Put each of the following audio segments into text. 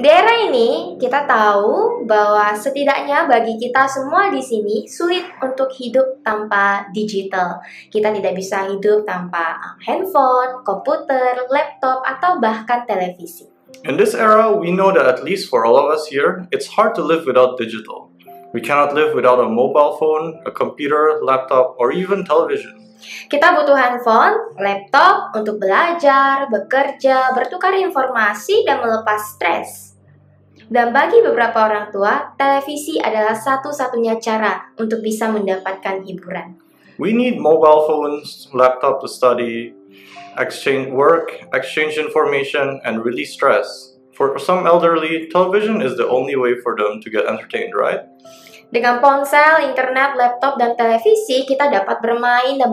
Di era ini, kita tahu bahwa setidaknya bagi kita semua di sini sulit untuk hidup tanpa digital. Kita tidak bisa hidup tanpa handphone, komputer, laptop, atau bahkan televisi. In this era, we know that at least for all of us here, it's hard to live without digital. We cannot live without a mobile phone, a computer, laptop, or even television. Kita butuh handphone, laptop untuk belajar, bekerja, bertukar informasi, dan melepas stres. Dan bagi beberapa orang tua, televisi adalah satu-satunya cara untuk bisa mendapatkan hiburan. We need mobile phones, laptop to study, exchange work, exchange information, and release stress. For some elderly, television is the only way for them to get entertained, right? Dengan ponsel, internet, laptop, dan televisi, kita dapat bermain dan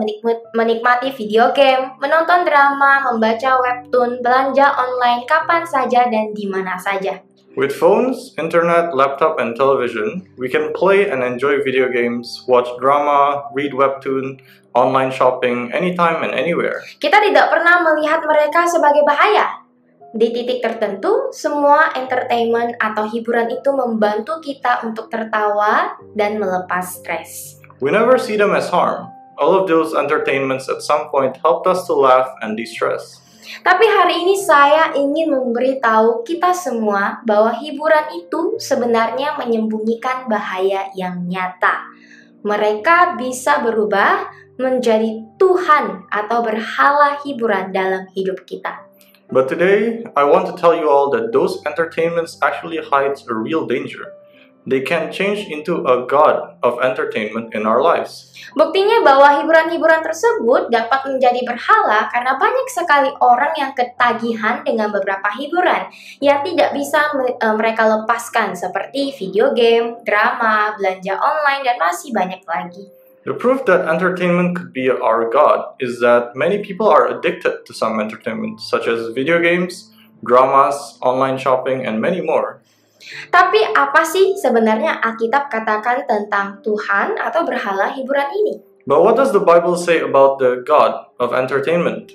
menikmati video game, menonton drama, membaca webtoon, belanja online kapan saja dan di mana saja. With phones, internet, laptop, and television, we can play and enjoy video games, watch drama, read webtoon, online shopping, anytime and anywhere. Kita tidak pernah melihat mereka sebagai bahaya. Di titik tertentu, semua entertainment atau hiburan itu membantu kita untuk tertawa dan melepas stres. We never see them as harm. All of those entertainments at some point helped us to laugh and de-stress. Tapi hari ini saya ingin memberitahu kita semua bahwa hiburan itu sebenarnya menyembunyikan bahaya yang nyata. Mereka bisa berubah menjadi Tuhan atau berhala hiburan dalam hidup kita. But today, I want to tell you all that those entertainments actually hides a real danger. They can change into a god of entertainment in our lives. Buktinya bahwa hiburan-hiburan tersebut dapat menjadi berhala karena banyak sekali orang yang ketagihan dengan beberapa hiburan yang tidak bisa mereka lepaskan seperti video game, drama, belanja online, dan masih banyak lagi. The proof that entertainment could be our god is that many people are addicted to some entertainment, such as video games, dramas, online shopping, and many more. Tapi apa sih sebenarnya Alkitab katakan tentang Tuhan atau berhala hiburan ini? But what does the Bible say about the god of entertainment?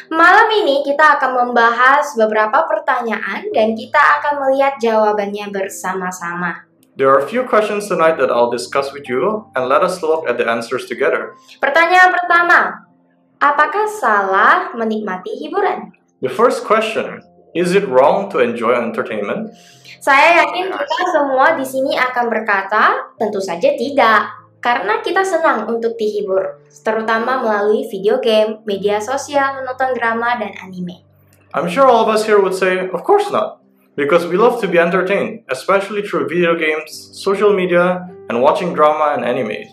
Malam ini kita akan membahas beberapa pertanyaan dan kita akan melihat jawabannya bersama-sama. There are a few questions tonight that I'll discuss with you, and let us look at the answers together. Pertanyaan pertama, apakah salah menikmati hiburan? The first question, is it wrong to enjoy entertainment? Saya yakin kita semua di sini akan berkata, tentu saja tidak. Karena kita senang untuk dihibur, terutama melalui video game, media sosial, menonton drama, dan anime. I'm sure all of us here would say, of course not. Because we love to be entertained, especially through video games, social media, and watching drama and anime.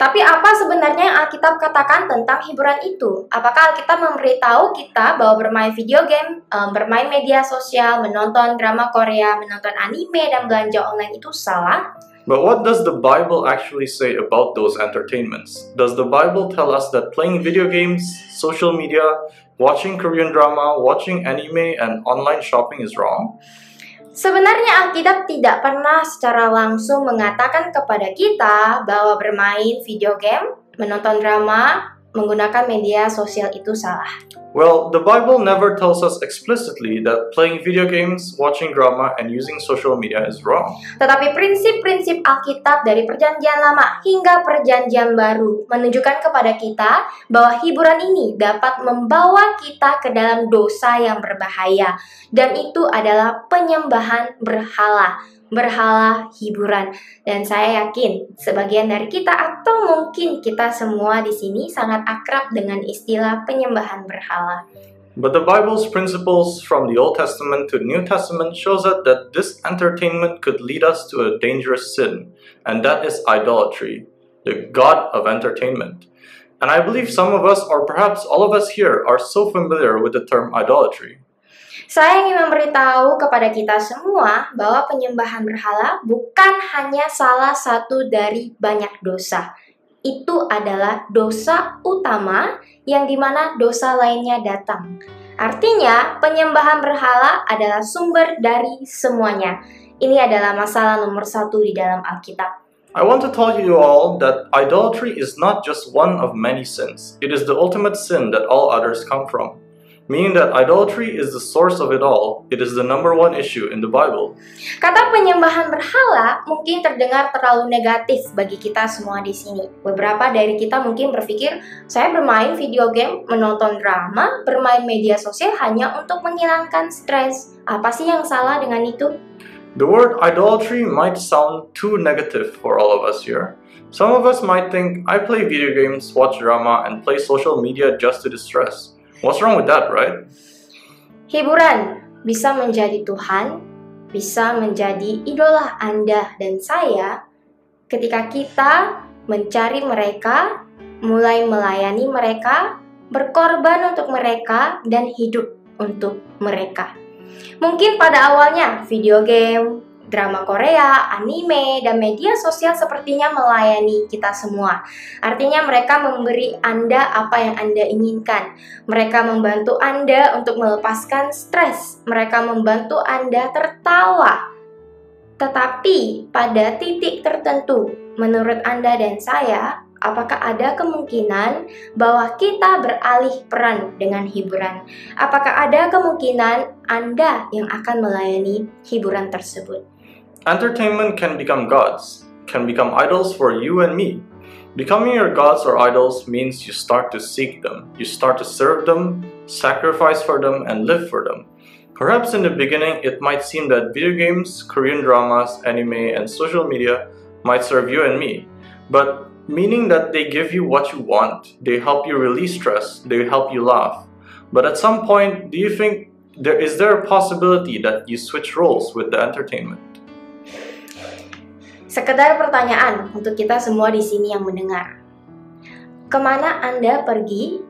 Tapi apa sebenarnya yang Alkitab katakan tentang hiburan itu? Apakah Alkitab memberitahu kita bahwa bermain video game, bermain media sosial, menonton drama Korea, menonton anime, dan belanja online itu salah? But what does the Bible actually say about those entertainments? Does the Bible tell us that playing video games, social media, watching Korean drama, watching anime, and online shopping is wrong? Sebenarnya Alkitab tidak pernah secara langsung mengatakan kepada kita bahwa bermain video game, menonton drama, menggunakan media sosial itu salah. Well, the Bible never tells us explicitly that playing video games, watching drama, and using social media is wrong. Tetapi prinsip-prinsip Alkitab dari Perjanjian Lama hingga Perjanjian Baru menunjukkan kepada kita bahwa hiburan ini dapat membawa kita ke dalam dosa yang berbahaya. Dan itu adalah penyembahan berhala hiburan. Dan saya yakin sebagian dari kita atau mungkin kita semua di sini sangat akrab dengan istilah penyembahan berhala. But the Bible's principles from the Old Testament to the New Testament shows us that this entertainment could lead us to a dangerous sin, and that is idolatry, the god of entertainment. And I believe some of us, or perhaps all of us here, are so familiar with the term idolatry. Saya ingin memberitahu kepada kita semua bahwa penyembahan berhala bukan hanya salah satu dari banyak dosa. Itu adalah dosa utama yang dimana dosa lainnya datang. Artinya, penyembahan berhala adalah sumber dari semuanya. Ini adalah masalah nomor 1 di dalam Alkitab. I want to tell you all that idolatry is not just one of many sins. It is the ultimate sin that all others come from. meaning that idolatry is the source of it all. It is the number one issue in the Bible. Kata penyembahan berhala mungkin terdengar terlalu negatif bagi kita semua di sini. Beberapa dari kita mungkin berpikir, saya bermain video game, menonton drama, bermain media sosial hanya untuk menghilangkan stres. Apa sih yang salah dengan itu? The word idolatry might sound too negative for all of us here. Some of us might think, I play video games, watch drama, and play social media just to distress. What's wrong with that, right? Hiburan bisa menjadi Tuhan, bisa menjadi idola Anda dan saya ketika kita mencari mereka, mulai melayani mereka, berkorban untuk mereka, dan hidup untuk mereka. Mungkin pada awalnya video game, drama Korea, anime, dan media sosial sepertinya melayani kita semua. Artinya mereka memberi Anda apa yang Anda inginkan. Mereka membantu Anda untuk melepaskan stres. Mereka membantu Anda tertawa. Tetapi pada titik tertentu, menurut Anda dan saya, apakah ada kemungkinan bahwa kita beralih peran dengan hiburan? Apakah ada kemungkinan Anda yang akan melayani hiburan tersebut? Entertainment can become gods, can become idols for you and me. Becoming your gods or idols means you start to seek them, you start to serve them, sacrifice for them, and live for them. Perhaps in the beginning, it might seem that video games, Korean dramas, anime, and social media might serve you and me, but meaning that they give you what you want, they help you release stress, they help you laugh. But at some point, do you think is there a possibility that you switch roles with the entertainment? Sekedar pertanyaan untuk kita semua di sini yang mendengar. Kemana Anda pergi?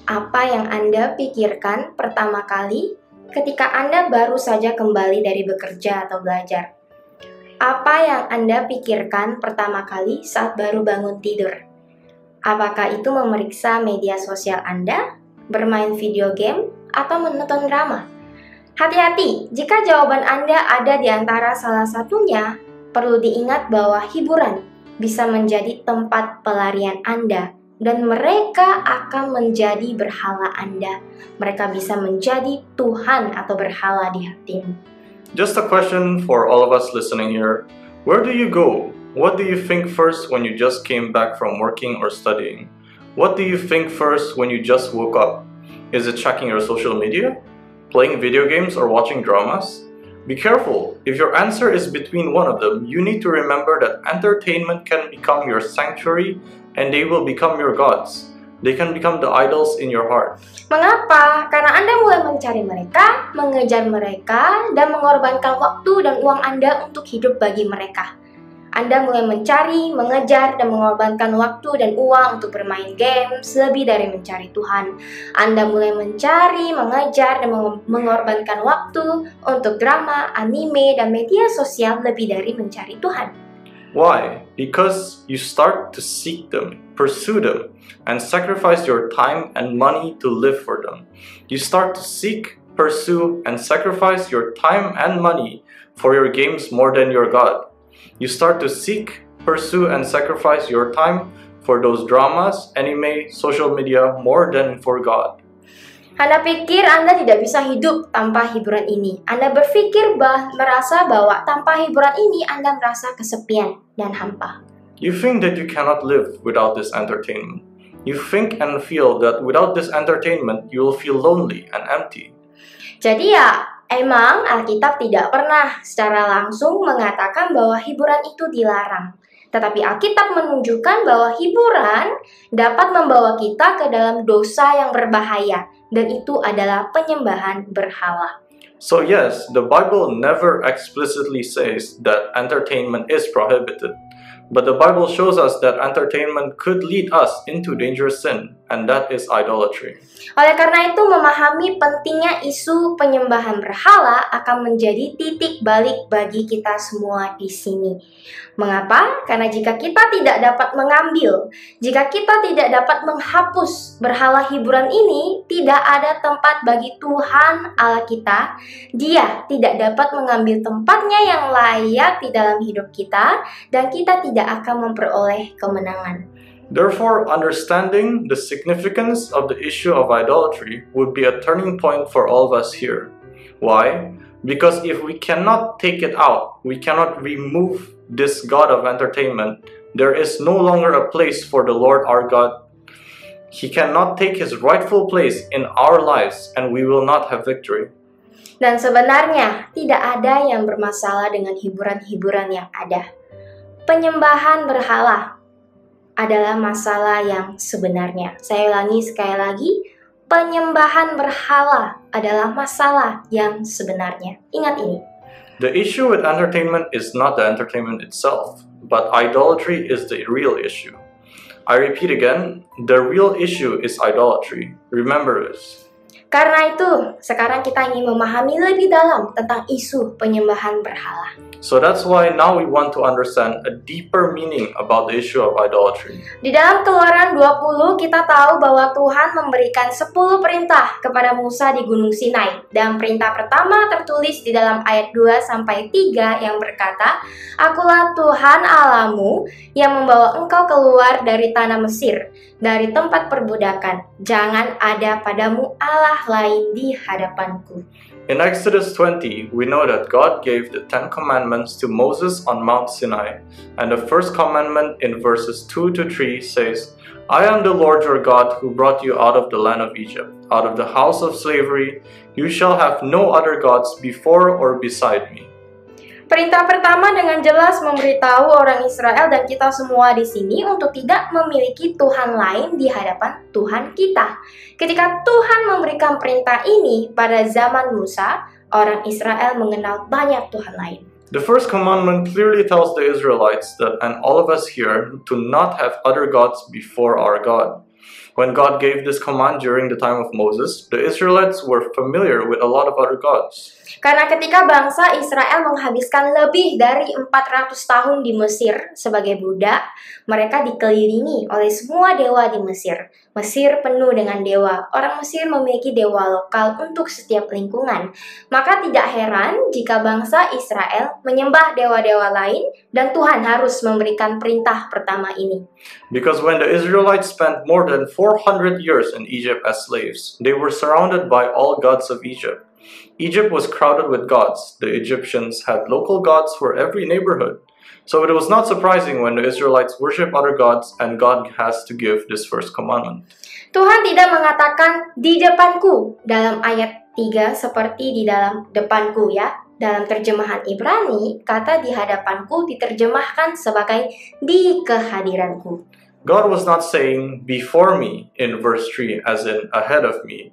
Apa yang Anda pikirkan pertama kali ketika Anda baru saja kembali dari bekerja atau belajar? Apa yang Anda pikirkan pertama kali saat baru bangun tidur? Apakah itu memeriksa media sosial Anda, bermain video game, atau menonton drama? Hati-hati, jika jawaban Anda ada di antara salah satunya, perlu diingat bahwa hiburan bisa menjadi tempat pelarian Anda dan mereka akan menjadi berhala Anda. Mereka bisa menjadi Tuhan atau berhala di hatimu. Just a question for all of us listening here. Where do you go? What do you think first when you just came back from working or studying? What do you think first when you just woke up? Is it checking your social media? Playing video games or watching dramas? Be careful. If your answer is between one of them, you need to remember that entertainment can become your sanctuary and they will become your gods. They can become the idols in your heart. Mengapa? Karena Anda mulai mencari mereka, mengejar mereka, dan mengorbankan waktu dan uang Anda untuk hidup bagi mereka. Anda mulai mencari, mengejar, dan mengorbankan waktu dan uang untuk bermain game lebih dari mencari Tuhan. Anda mulai mencari, mengejar, dan mengorbankan waktu untuk drama, anime, dan media sosial lebih dari mencari Tuhan. Why? Because you start to seek them, pursue them, and sacrifice your time and money to live for them. You start to seek, pursue, and sacrifice your time and money for your games more than your God. You start to seek, pursue, and sacrifice your time for those dramas, anime, social media more than for God. Anda pikir Anda tidak bisa hidup tanpa hiburan ini. Anda berpikir merasa bahwa tanpa hiburan ini Anda merasa kesepian dan hampa. You think that you cannot live without this entertainment. You think and feel that without this entertainment, you will feel lonely and empty. Jadi ya, emang Alkitab tidak pernah secara langsung mengatakan bahwa hiburan itu dilarang. Tetapi Alkitab menunjukkan bahwa hiburan dapat membawa kita ke dalam dosa yang berbahaya. Dan itu adalah penyembahan berhala. So yes, the Bible never explicitly says that entertainment is prohibited. But the Bible shows us that entertainment could lead us into dangerous sin, and that is idolatry. Oleh karena itu, memahami pentingnya isu penyembahan berhala akan menjadi titik balik bagi kita semua di sini. Mengapa? Karena jika kita tidak dapat mengambil, jika kita tidak dapat menghapus berhala hiburan ini, tidak ada tempat bagi Tuhan Allah kita. Dia tidak dapat mengambil tempatnya yang layak di dalam hidup kita, dan kita tidak akan memperoleh kemenangan. Therefore, understanding the significance of the issue of idolatry would be a turning point for all of us here. Why? Because if we cannot take it out, we cannot remove this God of entertainment, there is no longer a place for the Lord our God. He cannot take his rightful place in our lives, and we will not have victory. Dan sebenarnya tidak ada yang bermasalah dengan hiburan-hiburan yang ada. Penyembahan berhala adalah masalah yang sebenarnya. Saya ulangi sekali lagi, penyembahan berhala adalah masalah yang sebenarnya. Ingat ini. The issue with entertainment is not the entertainment itself, but idolatry is the real issue. I repeat again, the real issue is idolatry. Remember this. Karena itu, sekarang kita ingin memahami lebih dalam tentang isu penyembahan berhala. So that's why now we want to understand a deeper meaning about the issue of idolatry. Di dalam Keluaran 20, kita tahu bahwa Tuhan memberikan 10 perintah kepada Musa di Gunung Sinai. Dan perintah pertama tertulis di dalam ayat 2-3 yang berkata, "Akulah Tuhan Allahmu yang membawa engkau keluar dari tanah Mesir, dari tempat perbudakan. Jangan ada padamu Allah lain di hadapanku." In Exodus 20, we know that God gave the 10 commandments to Moses on Mount Sinai, and the first commandment in verses 2-3 says, "I am the Lord your God who brought you out of the land of Egypt, out of the house of slavery. You shall have no other gods before or beside me." Perintah pertama dengan jelas memberitahu orang Israel dan kita semua di sini untuk tidak memiliki Tuhan lain di hadapan Tuhan kita. Ketika Tuhan memberikan perintah ini pada zaman Musa, orang Israel mengenal banyak Tuhan lain. The first commandment clearly tells the Israelites that, and all of us here, to not have other gods before our God. When God gave this command during the time of Moses, the Israelites were familiar with a lot of other gods. Karena ketika bangsa Israel menghabiskan lebih dari 400 tahun di Mesir sebagai budak, mereka dikelilingi oleh semua dewa di Mesir. Mesir penuh dengan dewa. Orang Mesir memiliki dewa lokal untuk setiap lingkungan. Maka tidak heran jika bangsa Israel menyembah dewa-dewa lain dan Tuhan harus memberikan perintah pertama ini. Because when the Israelites spent more than 400 years in Egypt as slaves, they were surrounded by all gods of Egypt. Egypt was crowded with gods. The Egyptians had local gods for every neighborhood. So it was not surprising when the Israelites worship other gods and God has to give this first commandment. Tuhan tidak mengatakan di depanku dalam ayat 3 seperti di dalam depanku ya. Dalam terjemahan Ibrani, kata di hadapanku diterjemahkan sebagai di kehadiranku. God was not saying before me in verse 3 as in ahead of me.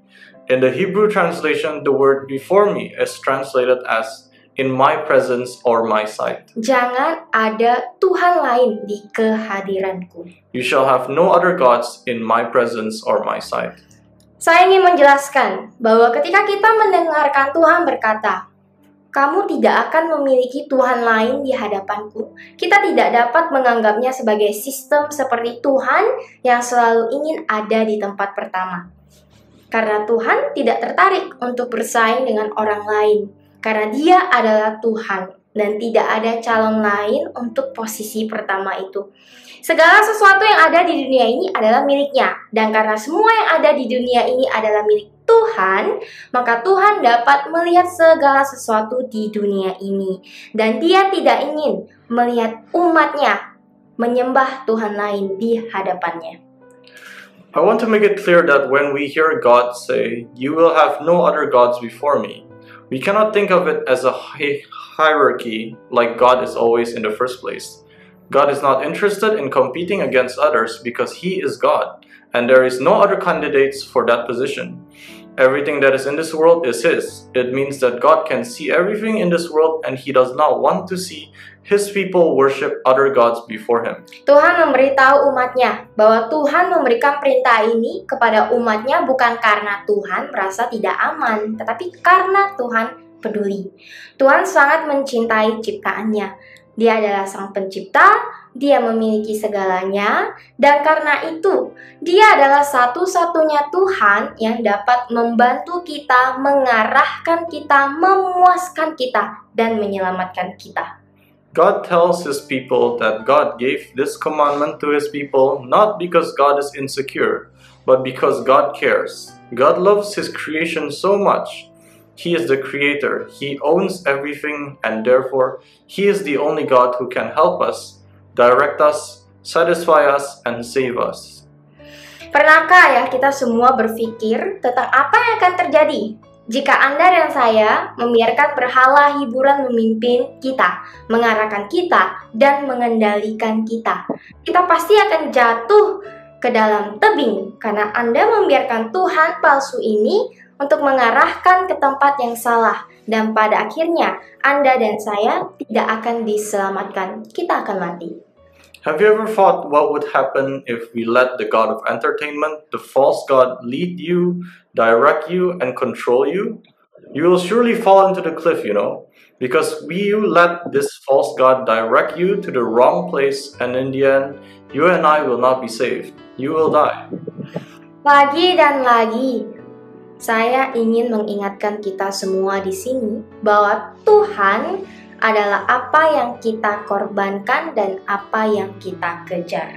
In the Hebrew translation, the word before me is translated as in my presence or my sight. Jangan ada Tuhan lain di kehadiranku. You shall have no other gods in my presence or my sight. Saya ingin menjelaskan bahwa ketika kita mendengarkan Tuhan berkata, "Kamu tidak akan memiliki Tuhan lain di hadapanku," kita tidak dapat menganggapnya sebagai sistem seperti Tuhan yang selalu ingin ada di tempat pertama. Karena Tuhan tidak tertarik untuk bersaing dengan orang lain. Karena dia adalah Tuhan dan tidak ada calon lain untuk posisi pertama itu. Segala sesuatu yang ada di dunia ini adalah miliknya. Dan karena semua yang ada di dunia ini adalah milik Tuhan, maka Tuhan dapat melihat segala sesuatu di dunia ini. Dan dia tidak ingin melihat umatnya menyembah Tuhan lain di hadapannya. I want to make it clear that when we hear God say, "You will have no other gods before me," we cannot think of it as a hierarchy like God is always in the first place. God is not interested in competing against others because He is God, and there is no other candidates for that position. Everything that is in this world is His. It means that God can see everything in this world and He does not want to see His people worship other gods before Him. Tuhan memberitahu umatnya bahwa Tuhan memberikan perintah ini kepada umatnya bukan karena Tuhan merasa tidak aman, tetapi karena Tuhan peduli. Tuhan sangat mencintai ciptaannya. Dia adalah Sang Pencipta, Dia memiliki segalanya, dan karena itu, Dia adalah satu-satunya Tuhan yang dapat membantu kita, mengarahkan kita, memuaskan kita, dan menyelamatkan kita. God tells his people that God gave this commandment to his people not because God is insecure, but because God cares. God loves his creation so much. He is the creator, he owns everything, and therefore he is the only God who can help us, direct us, satisfy us, and save us. Pernahkah ya kita semua berpikir tentang apa yang akan terjadi jika Anda dan saya membiarkan berhala hiburan memimpin kita, mengarahkan kita, dan mengendalikan kita? Kita pasti akan jatuh ke dalam tebing karena Anda membiarkan Tuhan palsu ini untuk mengarahkan ke tempat yang salah. Dan pada akhirnya Anda dan saya tidak akan diselamatkan, kita akan mati. Have you ever thought what would happen if we let the God of entertainment, the false God, lead you, direct you, and control you? You will surely fall into the cliff, because you let this false God direct you to the wrong place, and in the end, you and I will not be saved. You will die. Lagi dan lagi, saya ingin mengingatkan kita semua di sini bahwa Tuhan adalah apa yang kita korbankan dan apa yang kita kejar.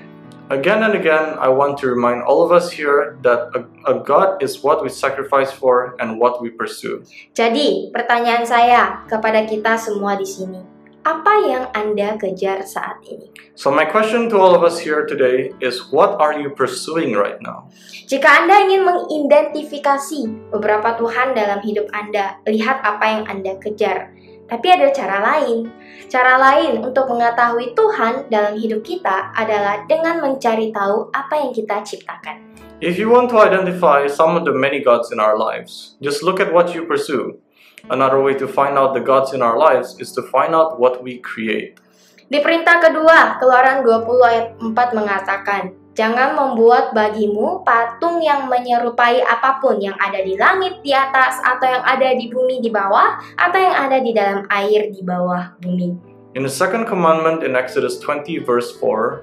Again and again, I want to remind all of us here that a God is what we sacrifice for and what we pursue. Jadi, pertanyaan saya kepada kita semua di sini, apa yang Anda kejar saat ini? So my question to all of us here today is, what are you pursuing right now? Jika Anda ingin mengidentifikasi beberapa Tuhan dalam hidup Anda, lihat apa yang Anda kejar. Tapi ada cara lain. Cara lain untuk mengetahui Tuhan dalam hidup kita adalah dengan mencari tahu apa yang kita ciptakan. If you want to identify some of the many gods in our lives, just look at what you pursue. Another way to find out the gods in our lives is to find out what we create. Di perintah kedua, Keluaran 20 ayat 4 mengatakan, jangan membuat bagimu patung yang menyerupai apapun yang ada di langit di atas, atau yang ada di bumi di bawah, atau yang ada di dalam air di bawah bumi. In the second commandment in Exodus 20 verse 4,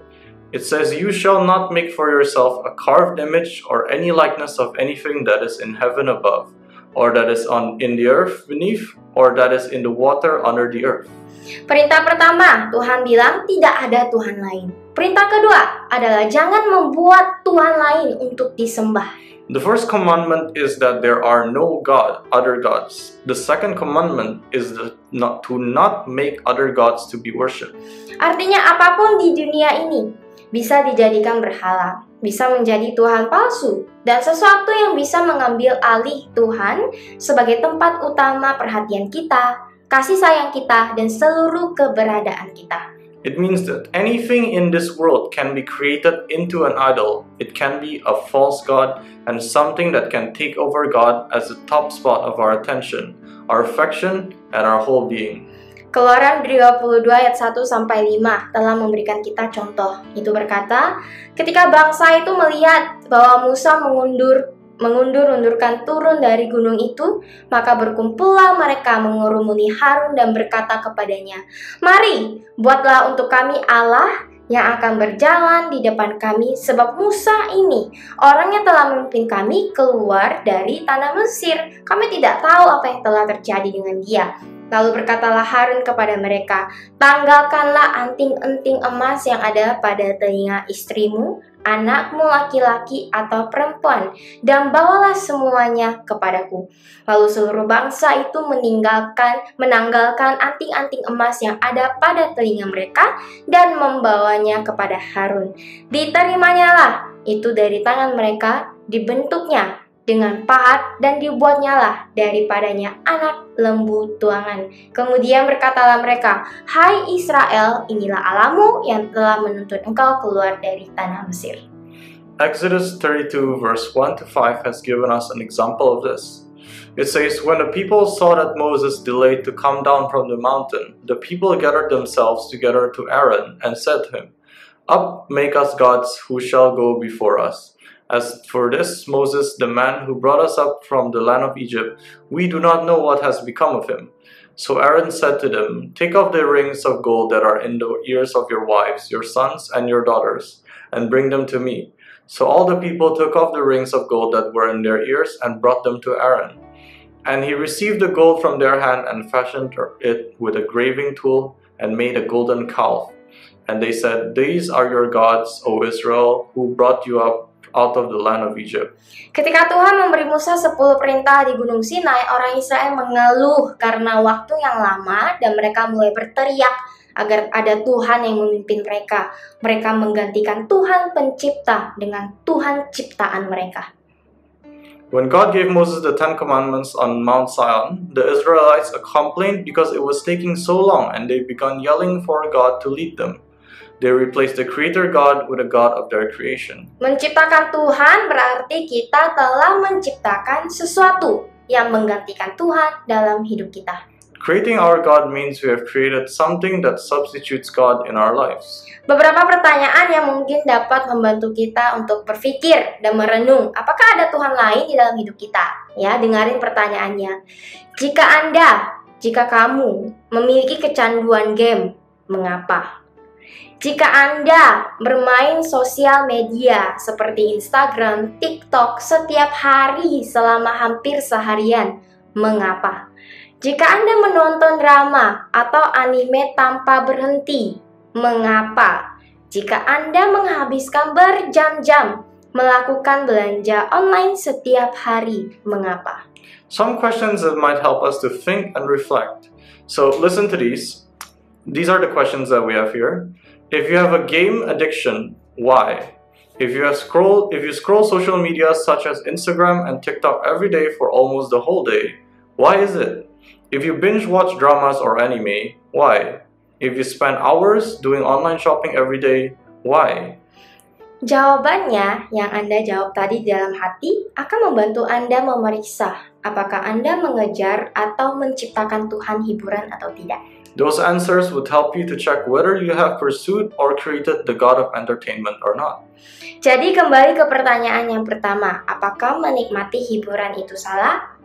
it says, you shall not make for yourself a carved image or any likeness of anything that is in heaven above, or that is in the earth beneath, or that is in the water under the earth. Perintah pertama, Tuhan bilang tidak ada Tuhan lain. Perintah kedua adalah jangan membuat Tuhan lain untuk disembah. The first commandment is that there are no other gods. The second commandment is to not make other gods to be worshipped. Artinya apapun di dunia ini bisa dijadikan berhala, bisa menjadi Tuhan palsu, dan sesuatu yang bisa mengambil alih Tuhan sebagai tempat utama perhatian kita, kasih sayang kita, dan seluruh keberadaan kita. It means that anything in this world can be created into an idol. It can be a false god and something that can take over God as the top spot of our attention, our affection, and our whole being. Keluaran 22 ayat 1-5 telah memberikan kita contoh. Itu berkata, ketika bangsa itu melihat bahwa Musa mengundur-undurkan turun dari gunung itu, maka berkumpullah mereka mengurumuni Harun dan berkata kepadanya, mari, buatlah untuk kami Allah yang akan berjalan di depan kami, sebab Musa ini orang yang telah memimpin kami keluar dari tanah Mesir. Kami tidak tahu apa yang telah terjadi dengan dia. Lalu berkatalah Harun kepada mereka, tanggalkanlah anting-anting emas yang ada pada telinga istrimu, anakmu laki-laki atau perempuan, dan bawalah semuanya kepadaku. Lalu seluruh bangsa itu menanggalkan anting-anting emas yang ada pada telinga mereka dan membawanya kepada Harun. Diterimanya itu dari tangan mereka, dibentuknya dengan pahat dan dibuatnyalah daripadanya anak lembu tuangan. Kemudian berkatalah mereka, hai Israel, inilah Allahmu yang telah menuntun engkau keluar dari tanah Mesir. Exodus 32 verse 1-5 has given us an example of this. It says, when the people saw that Moses delayed to come down from the mountain, the people gathered themselves together to Aaron and said to him, up, make us gods who shall go before us. As for this Moses, the man who brought us up from the land of Egypt, we do not know what has become of him. So Aaron said to them, take off the rings of gold that are in the ears of your wives, your sons, and your daughters, and bring them to me. So all the people took off the rings of gold that were in their ears and brought them to Aaron. And he received the gold from their hand and fashioned it with a graving tool and made a golden calf. And they said, "These are your gods, O Israel, who brought you up out of the land of Egypt." Ketika Tuhan memberi Musa 10 perintah di Gunung Sinai, orang Israel mengeluh karena waktu yang lama dan mereka mulai berteriak agar ada Tuhan yang memimpin mereka. Mereka menggantikan Tuhan pencipta dengan Tuhan ciptaan mereka. When God gave Moses the 10 Commandments on Mount Zion, the Israelites complained because it was taking so long, and they began yelling for God to lead them. They replaced the Creator God with a God of their creation. Menciptakan Tuhan berarti kita telah menciptakan sesuatu yang menggantikan Tuhan dalam hidup kita. Creating our God means we have created something that substitutes God in our lives. Beberapa pertanyaan yang mungkin dapat membantu kita untuk berpikir dan merenung, apakah ada Tuhan lain di dalam hidup kita? Ya, dengarin pertanyaannya. Jika kamu memiliki kecanduan game, mengapa? Jika Anda bermain sosial media seperti Instagram, TikTok setiap hari selama hampir seharian, mengapa? Jika Anda menonton drama atau anime tanpa berhenti, mengapa? Jika Anda menghabiskan berjam-jam melakukan belanja online setiap hari, mengapa? Some questions that might help us to think and reflect. So listen to these. These are the questions that we have here. If you have a game addiction, why? If you scroll social media such as Instagram and TikTok every day for almost the whole day, why is it? If you binge watch dramas or anime, why? If you spend hours doing online shopping every day, why? Jawabannya yang Anda jawab tadi di dalam hati akan membantu Anda memeriksa apakah Anda mengejar atau menciptakan Tuhan hiburan atau tidak. Those answers would help you to check whether you have pursued or created the God of entertainment or not. Jadi kembali ke pertanyaan yang pertama, apakah menikmati hiburan itu salah?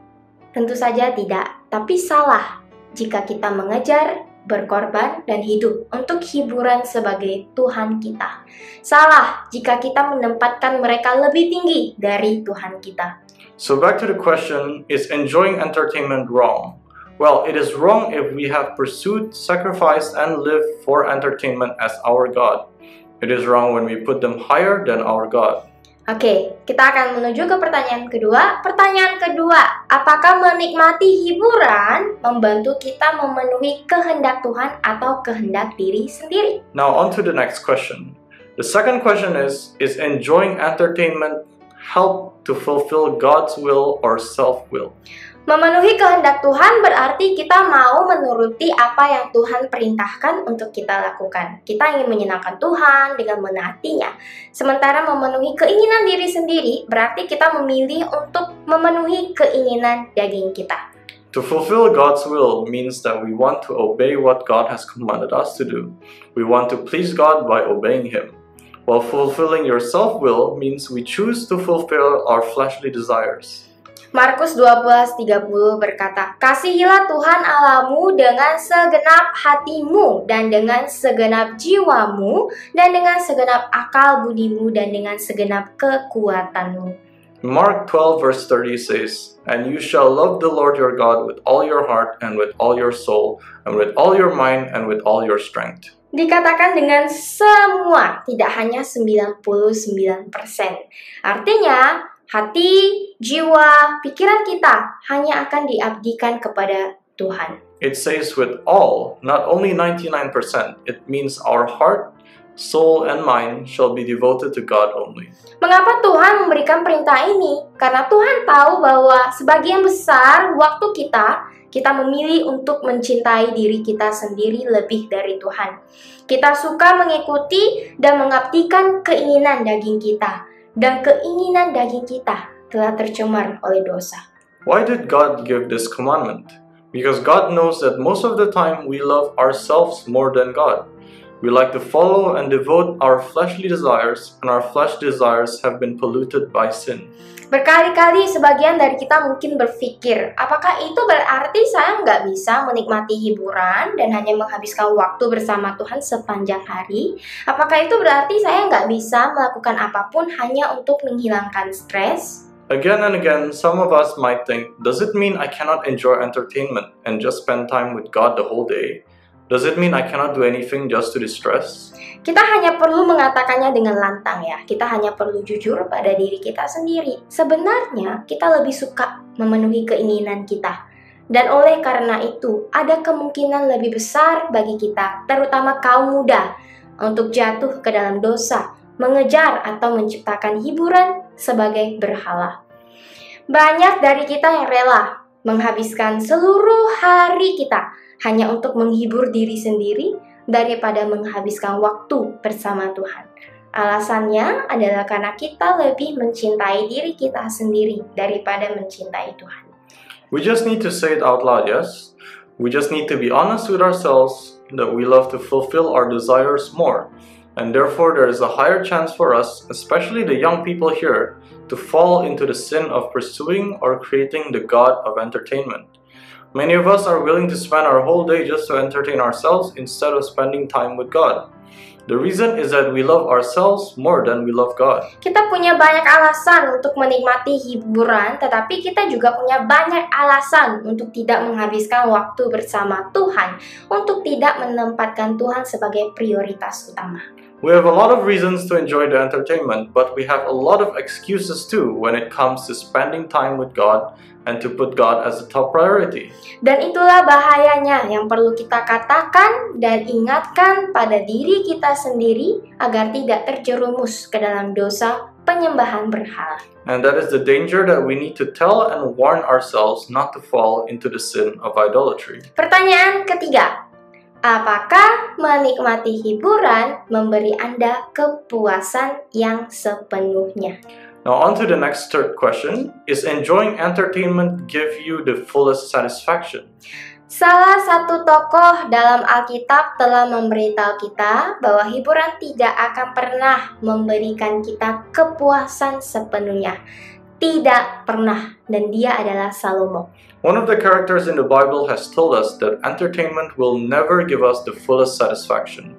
Tentu saja tidak, tapi salah jika kita mengejar, berkorban, dan hidup untuk hiburan sebagai Tuhan kita. Salah jika kita menempatkan mereka lebih tinggi dari Tuhan kita. So back to the question, is enjoying entertainment wrong? Well, it is wrong if we have pursued, sacrificed, and lived for entertainment as our God. It is wrong when we put them higher than our God. Oke, kita akan menuju ke pertanyaan kedua. Pertanyaan kedua, apakah menikmati hiburan membantu kita memenuhi kehendak Tuhan atau kehendak diri sendiri? Now on to the next question. The second question is enjoying entertainment help to fulfill God's will or self-will? Memenuhi kehendak Tuhan berarti kita mau menuruti apa yang Tuhan perintahkan untuk kita lakukan. Kita ingin menyenangkan Tuhan dengan menaatinya. Sementara memenuhi keinginan diri sendiri berarti kita memilih untuk memenuhi keinginan daging kita. To fulfill God's will means that we want to obey what God has commanded us to do. We want to please God by obeying Him. While fulfilling your self-will means we choose to fulfill our fleshly desires. Markus 12:30 berkata, "Kasihilah Tuhan Allahmu dengan segenap hatimu dan dengan segenap jiwamu dan dengan segenap akal budimu dan dengan segenap kekuatanmu." Mark 12:30 says, "And you shall love the Lord your God with all your heart and with all your soul and with all your mind and with all your strength." Dikatakan dengan semua, tidak hanya 99%. Artinya, hati, jiwa, pikiran kita hanya akan diabdikan kepada Tuhan. It says with all, not only 99%. It means our heart, soul, and mind shall be devoted to God only. Mengapa Tuhan memberikan perintah ini? Karena Tuhan tahu bahwa sebagian besar waktu kita memilih untuk mencintai diri kita sendiri lebih dari Tuhan. Kita suka mengikuti dan mengabdikan keinginan daging kita. Dan keinginan daging kita telah tercemar oleh dosa. Why did God give this commandment? Because God knows that most of the time we love ourselves more than God. We like to follow and devote our fleshly desires, and our flesh desires have been polluted by sin. Berkali-kali sebagian dari kita mungkin berpikir, apakah itu berarti saya nggak bisa menikmati hiburan dan hanya menghabiskan waktu bersama Tuhan sepanjang hari? Apakah itu berarti saya nggak bisa melakukan apapun hanya untuk menghilangkan stres? Again and again, some of us might think, does it mean I cannot enjoy entertainment and just spend time with God the whole day? Does it mean I cannot do anything just to distress? Kita hanya perlu mengatakannya dengan lantang ya. Kita hanya perlu jujur pada diri kita sendiri. Sebenarnya kita lebih suka memenuhi keinginan kita. Dan oleh karena itu, ada kemungkinan lebih besar bagi kita, terutama kaum muda, untuk jatuh ke dalam dosa, mengejar atau menciptakan hiburan sebagai berhala. Banyak dari kita yang rela menghabiskan seluruh hari kita hanya untuk menghibur diri sendiri daripada menghabiskan waktu bersama Tuhan. Alasannya adalah karena kita lebih mencintai diri kita sendiri daripada mencintai Tuhan. We just need to say it out loud, yes? We just need to be honest with ourselves that we love to fulfill our desires more. And therefore, there is a higher chance for us, especially the young people here, to fall into the sin of pursuing or creating the god of entertainment. Many of us are willing to spend our whole day just to entertain ourselves instead of spending time with God. The reason is that we love ourselves more than we love God. Kita punya banyak alasan untuk menikmati hiburan, tetapi kita juga punya banyak alasan untuk tidak menghabiskan waktu bersama Tuhan, untuk tidak menempatkan Tuhan sebagai prioritas utama. We have a lot of reasons to enjoy the entertainment, but we have a lot of excuses too when it comes to spending time with God and to put God as the top priority. Dan itulah bahayanya yang perlu kita katakan dan ingatkan pada diri kita sendiri agar tidak terjerumus ke dalam dosa penyembahan berhala. And that is the danger that we need to tell and warn ourselves not to fall into the sin of idolatry. Pertanyaan ketiga. Apakah menikmati hiburan memberi Anda kepuasan yang sepenuhnya? Now on to the next third question. Is enjoying entertainment give you the fullest satisfaction? Salah satu tokoh dalam Alkitab telah memberitahu kita bahwa hiburan tidak akan pernah memberikan kita kepuasan sepenuhnya. Tidak pernah, dan dia adalah Salomo. One of the characters in the Bible has told us that entertainment will never give us the fullest satisfaction.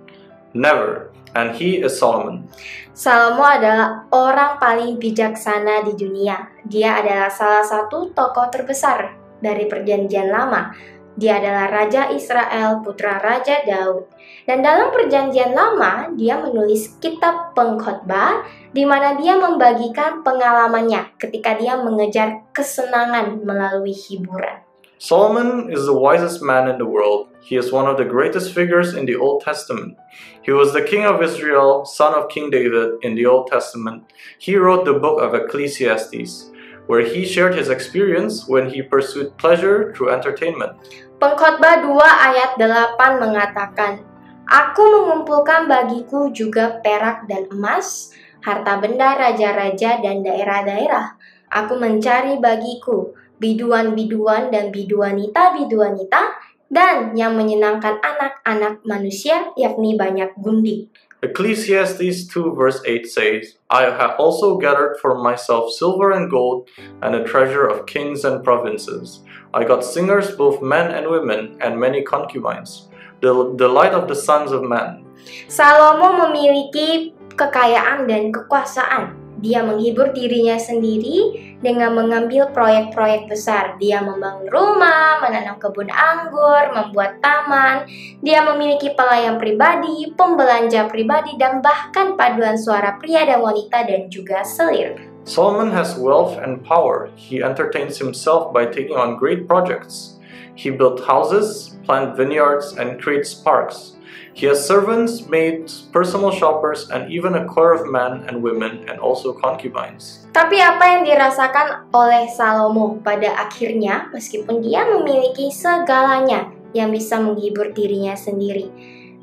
Never. And he is Solomon. Salomo adalah orang paling bijaksana di dunia. Dia adalah salah satu tokoh terbesar dari Perjanjian Lama. Dia adalah Raja Israel, putra Raja Daud. Dan dalam Perjanjian Lama, dia menulis kitab Pengkhotbah, di mana dia membagikan pengalamannya ketika dia mengejar kesenangan melalui hiburan. Solomon is the wisest man in the world. He is one of the greatest figures in the Old Testament. He was the king of Israel, son of King David in the Old Testament. He wrote the book of Ecclesiastes, where he shared his experience when he pursued pleasure through entertainment. Pengkhotbah 2 ayat 8 mengatakan, Aku mengumpulkan bagiku juga perak dan emas, harta benda raja-raja dan daerah-daerah. Aku mencari bagiku biduan-biduan dan biduanita-biduanita, dan yang menyenangkan anak-anak manusia, yakni banyak gundik. Ecclesiastes 2 verse 8 says, I have also gathered for myself silver and gold and a treasure of kings and provinces. I got singers, both men and women, and many concubines, the delight of the sons of men. Salomo memiliki kekayaan dan kekuasaan. Dia menghibur dirinya sendiri dengan mengambil proyek-proyek besar. Dia membangun rumah, menanam kebun anggur, membuat taman. Dia memiliki pelayan pribadi, pembelanja pribadi, dan bahkan paduan suara pria dan wanita dan juga selir. Solomon has wealth and power. He entertains himself by taking on great projects. He built houses, planted vineyards, and creates parks. He has servants, maids, personal shoppers, and even a choir of men and women, and also concubines. Tapi apa yang dirasakan oleh Salomo pada akhirnya, meskipun dia memiliki segalanya yang bisa menghibur dirinya sendiri?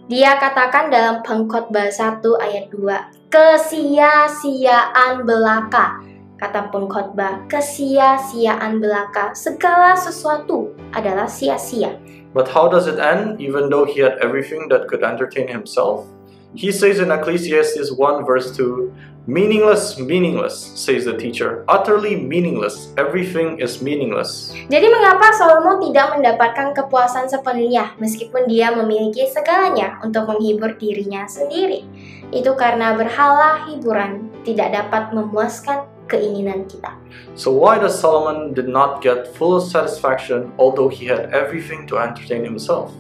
Dia katakan dalam Pengkhotbah 1 ayat 2, kesia-siaan belaka. Kata pengkhotbah, kesia-siaan belaka, segala sesuatu adalah sia-sia. But how does it end, even though he had everything that could entertain himself? He says in Ecclesiastes 1 verse 2, meaningless, meaningless, says the teacher, utterly meaningless, everything is meaningless. Jadi mengapa Salomo tidak mendapatkan kepuasan sepenuhnya meskipun dia memiliki segalanya untuk menghibur dirinya sendiri? Itu karena berhala hiburan tidak dapat memuaskan keinginan kita. So why does Solomon did not get full satisfaction although he had everything to entertain himself?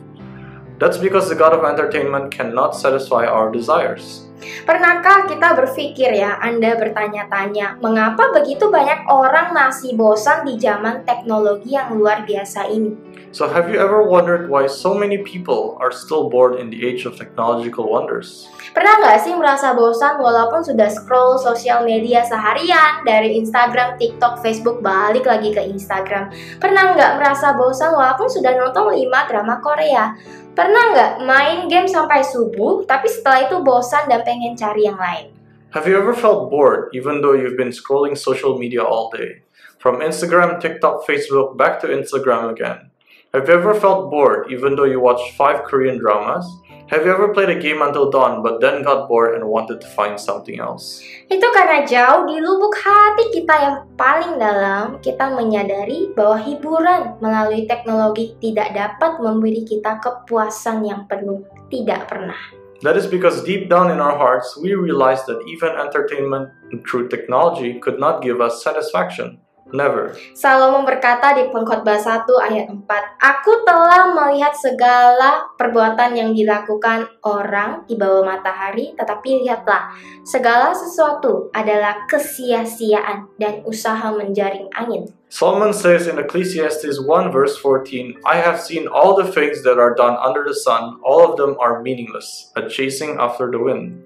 That's because the God of entertainment cannot satisfy our desires. Pernahkah kita berpikir ya, Anda bertanya-tanya, mengapa begitu banyak orang masih bosan di zaman teknologi yang luar biasa ini? So have you ever wondered why so many people are still bored in the age of technological wonders? Pernah nggak sih merasa bosan walaupun sudah scroll sosial media seharian dari Instagram, TikTok, Facebook, balik lagi ke Instagram? Pernah nggak merasa bosan walaupun sudah nonton 5 drama Korea? Pernah nggak main game sampai subuh, tapi setelah itu bosan dan pengen cari yang lain? Have you ever felt bored even though you've been scrolling social media all day? From Instagram, TikTok, Facebook, back to Instagram again. Have you ever felt bored even though you watched 5 Korean dramas? Have you ever played a game until dawn but then got bored and wanted to find something else? Itu karena jauh di lubuk hati kita yang paling dalam, kita menyadari bahwa hiburan melalui teknologi tidak dapat memberi kita kepuasan yang penuh. Tidak pernah. That is because deep down in our hearts, we realize that even entertainment through technology could not give us satisfaction. Never. Salomo berkata di Pengkhotbah 1 ayat 4, Aku telah melihat segala perbuatan yang dilakukan orang di bawah matahari, tetapi lihatlah, segala sesuatu adalah kesia-siaan dan usaha menjaring angin. Solomon says in Ecclesiastes 1 verse 14, I have seen all the things that are done under the sun, all of them are meaningless, a chasing after the wind.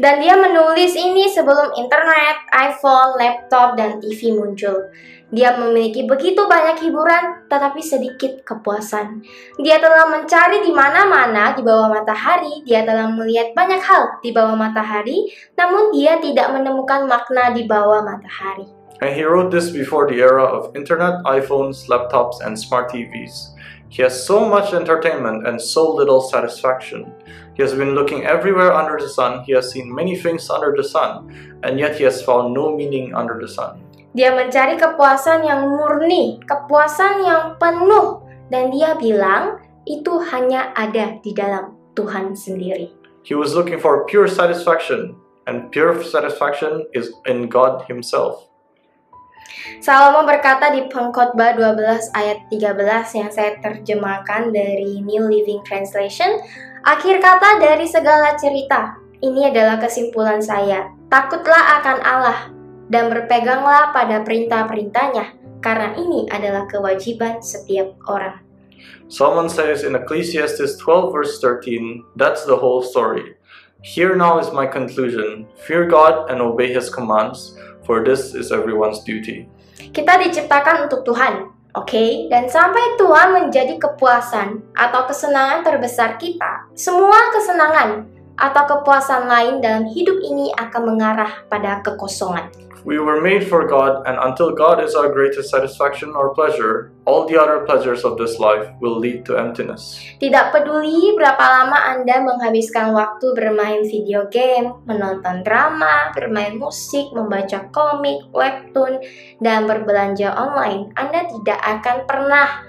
Dan dia menulis ini sebelum internet, iPhone, laptop, dan TV muncul. Dia memiliki begitu banyak hiburan, tetapi sedikit kepuasan. Dia telah mencari di mana-mana di bawah matahari, dia telah melihat banyak hal di bawah matahari, namun dia tidak menemukan makna di bawah matahari. And he wrote this before the era of internet, iPhones, laptops, and smart TVs. He has so much entertainment and so little satisfaction. He has been looking everywhere under the sun, he has seen many things under the sun, and yet he has found no meaning under the sun. Dia mencari kepuasan yang murni, kepuasan yang penuh, dan dia bilang itu hanya ada di dalam Tuhan sendiri. He was looking for pure satisfaction, and pure satisfaction is in God Himself. Salomo berkata di Pengkhotbah 12 ayat 13 yang saya terjemahkan dari New Living Translation, akhir kata dari segala cerita, ini adalah kesimpulan saya, takutlah akan Allah dan berpeganglah pada perintah-perintahnya, karena ini adalah kewajiban setiap orang. Solomon says in Ecclesiastes 12 verse 13, that's the whole story. Here now is my conclusion, fear God and obey His commands, for this is everyone's duty. Kita diciptakan untuk Tuhan, oke? Dan sampai Tuhan menjadi kepuasan atau kesenangan terbesar kita, semua kesenangan atau kepuasan lain dalam hidup ini akan mengarah pada kekosongan. We were made for God, and until God is our greatest satisfaction or pleasure, all the other pleasures of this life will lead to emptiness. Tidak peduli berapa lama Anda menghabiskan waktu bermain video game, menonton drama, bermain musik, membaca komik, webtoon, dan berbelanja online, Anda tidak akan pernah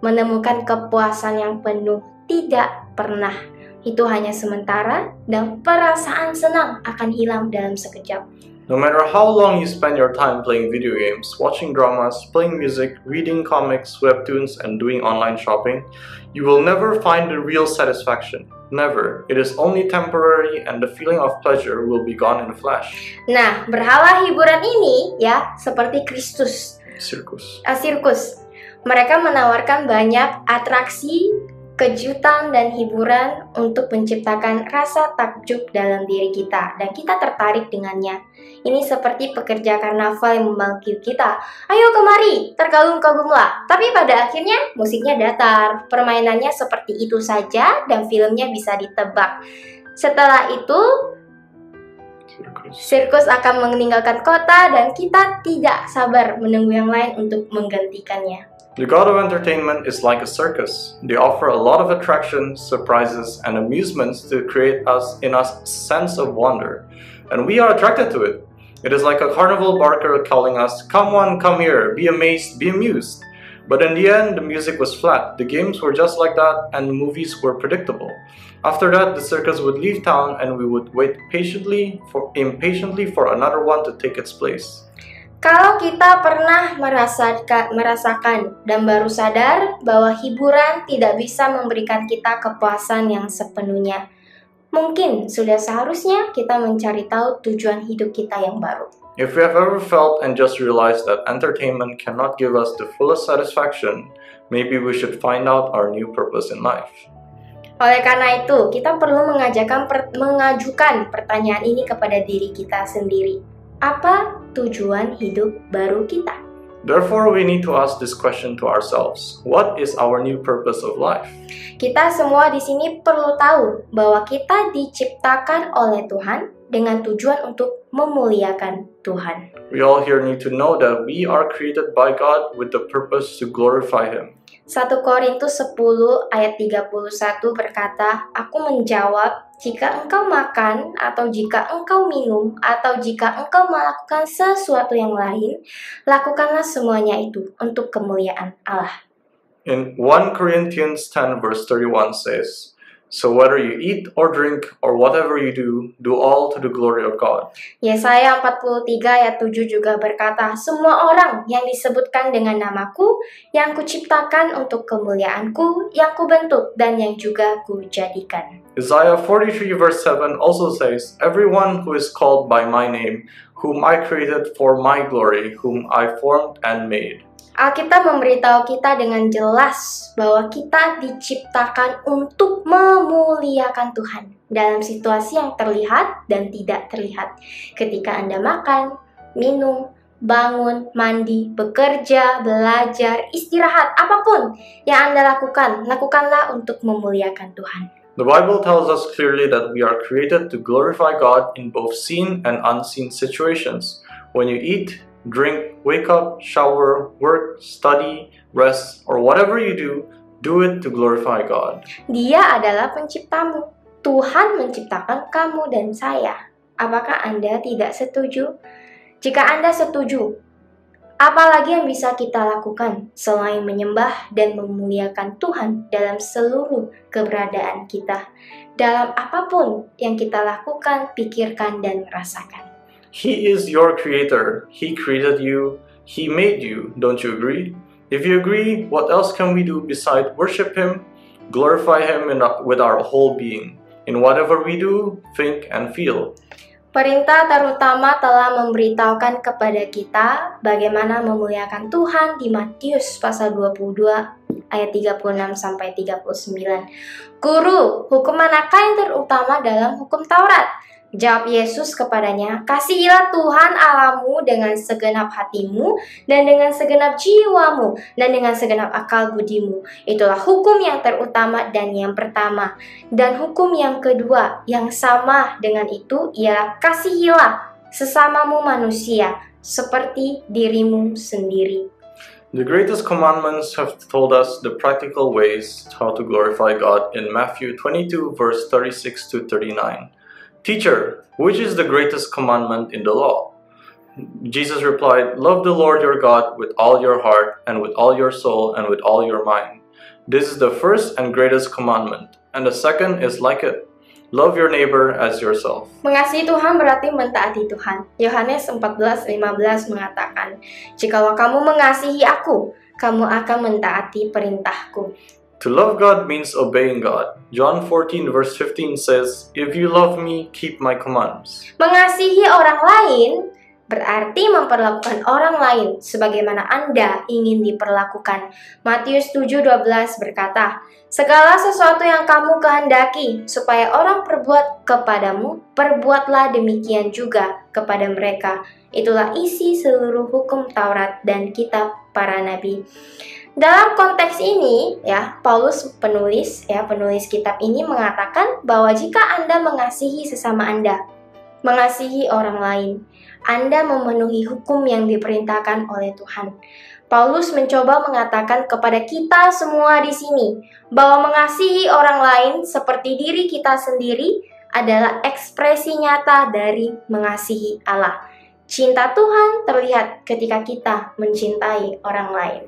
menemukan kepuasan yang penuh. Tidak pernah. Itu hanya sementara, dan perasaan senang akan hilang dalam sekejap. No matter how long you spend your time playing video games, watching dramas, playing music, reading comics, webtoons, and doing online shopping, you will never find the real satisfaction. Never. It is only temporary and the feeling of pleasure will be gone in a flash. Nah, berhala hiburan ini ya seperti Kristus. Sirkus. Mereka menawarkan banyak atraksi, kejutan, dan hiburan untuk menciptakan rasa takjub dalam diri kita, dan kita tertarik dengannya. Ini seperti pekerja karnaval yang memanggil kita, ayo kemari, terkagum-kagumlah. Tapi pada akhirnya musiknya datar, permainannya seperti itu saja, dan filmnya bisa ditebak. Setelah itu, sirkus akan meninggalkan kota, dan kita tidak sabar menunggu yang lain untuk menggantikannya. The God of entertainment is like a circus. They offer a lot of attractions, surprises, and amusements to create in us a sense of wonder. And we are attracted to it. It is like a carnival barker calling us, come on, come here, be amazed, be amused. But in the end, the music was flat, the games were just like that, and the movies were predictable. After that, the circus would leave town and we would wait impatiently for another one to take its place. Kalau kita pernah merasakan dan baru sadar bahwa hiburan tidak bisa memberikan kita kepuasan yang sepenuhnya, mungkin sudah seharusnya kita mencari tahu tujuan hidup kita yang baru. If we have ever felt and just realized that entertainment cannot give us the fullest satisfaction, maybe we should find out our new purpose in life. Oleh karena itu, kita perlu mengajukan pertanyaan ini kepada diri kita sendiri. Apa tujuan hidup baru kita? Therefore, we need to ask this question to ourselves. What is our new purpose of life? Kita semua di sini perlu tahu bahwa kita diciptakan oleh Tuhan dengan tujuan untuk memuliakan Tuhan. We all here need to know that we are created by God with the purpose to glorify Him. 1 Korintus 10 ayat 31 berkata, Aku menjawab, jika engkau makan, atau jika engkau minum, atau jika engkau melakukan sesuatu yang lain, lakukanlah semuanya itu untuk kemuliaan Allah. In 1 Corinthians 10 verse 31 says, So whether you eat or drink or whatever you do all to the glory of God. Yesaya 43 ayat 7 juga berkata, Semua orang yang disebutkan dengan namaku, yang kuciptakan untuk kemuliaanku, yang kubentuk dan yang juga kujadikan. Isaiah 43 verse 7 also says, Everyone who is called by my name, whom I created for my glory, whom I formed and made. Alkitab memberitahu kita dengan jelas bahwa kita diciptakan untuk memuliakan Tuhan dalam situasi yang terlihat dan tidak terlihat. Ketika Anda makan, minum, bangun, mandi, bekerja, belajar, istirahat, apapun yang Anda lakukan, lakukanlah untuk memuliakan Tuhan. The Bible tells us clearly that we are created to glorify God in both seen and unseen situations. When you eat, drink, wake up, shower, work, study, rest, or whatever you do it to glorify God. Dia adalah penciptamu. Tuhan menciptakan kamu dan saya. Apakah Anda tidak setuju? Jika Anda setuju, apa lagi yang bisa kita lakukan selain menyembah dan memuliakan Tuhan dalam seluruh keberadaan kita, dalam apapun yang kita lakukan, pikirkan, dan rasakan? He is your creator. He created you. He made you. Don't you agree? If you agree, what else can we do besides worship Him, glorify Him with our whole being, in whatever we do, think, and feel? Perintah terutama telah memberitahukan kepada kita bagaimana memuliakan Tuhan di Matius pasal 22 ayat 36 sampai 39. Guru, hukum manakah yang terutama dalam hukum Taurat? Jawab Yesus kepadanya, Kasihilah Tuhan Allahmu dengan segenap hatimu, dan dengan segenap jiwamu, dan dengan segenap akal budimu. Itulah hukum yang terutama dan yang pertama. Dan hukum yang kedua, yang sama dengan itu, ialah kasihilah sesamamu manusia, seperti dirimu sendiri. The greatest commandments have told us the practical ways how to glorify God in Matthew 22 verse 36 to 39. Teacher, which is the greatest commandment in the law? Jesus replied, Love the Lord your God with all your heart and with all your soul and with all your mind. This is the first and greatest commandment, and the second is like it. Love your neighbor as yourself. Mengasihi Tuhan berarti mentaati Tuhan. Yohanes 14:15 mengatakan, Jikalau kamu mengasihi aku, kamu akan mentaati perintahku. To love God means obeying God. John 14 verse 15 says, If you love me, keep my commands. Mengasihi orang lain berarti memperlakukan orang lain sebagaimana Anda ingin diperlakukan. Matius 7:12 berkata, Segala sesuatu yang kamu kehendaki supaya orang perbuat kepadamu, perbuatlah demikian juga kepada mereka. Itulah isi seluruh hukum Taurat dan kitab para nabi. Dalam konteks ini, Paulus penulis kitab ini mengatakan bahwa jika Anda mengasihi sesama Anda, mengasihi orang lain, Anda memenuhi hukum yang diperintahkan oleh Tuhan. Paulus mencoba mengatakan kepada kita semua di sini bahwa mengasihi orang lain seperti diri kita sendiri adalah ekspresi nyata dari mengasihi Allah. Cinta Tuhan terlihat ketika kita mencintai orang lain.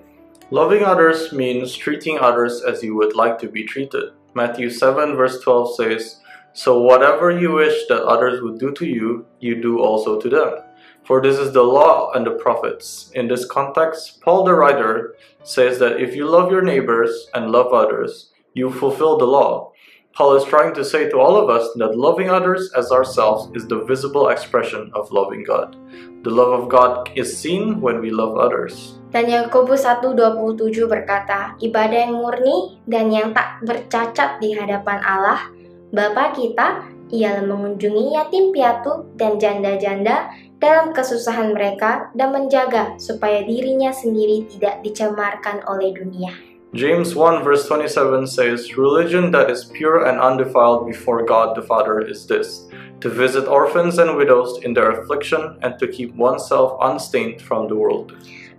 Loving others means treating others as you would like to be treated. Matthew 7 verse 12 says, So whatever you wish that others would do to you, you do also to them. For this is the law and the prophets. In this context, Paul the writer says that if you love your neighbors and love others, you fulfill the law. Paul is trying to say to all of us that loving others as ourselves is the visible expression of loving God. The love of God is seen when we love others. Dan Yakobus 1:27 berkata, ibadah yang murni dan yang tak bercacat di hadapan Allah, Bapa kita, ialah mengunjungi yatim piatu dan janda-janda dalam kesusahan mereka dan menjaga supaya dirinya sendiri tidak dicemarkan oleh dunia. James 1 verse 27 says, Religion that is pure and undefiled before God the Father is this, to visit orphans and widows in their affliction and to keep oneself unstained from the world.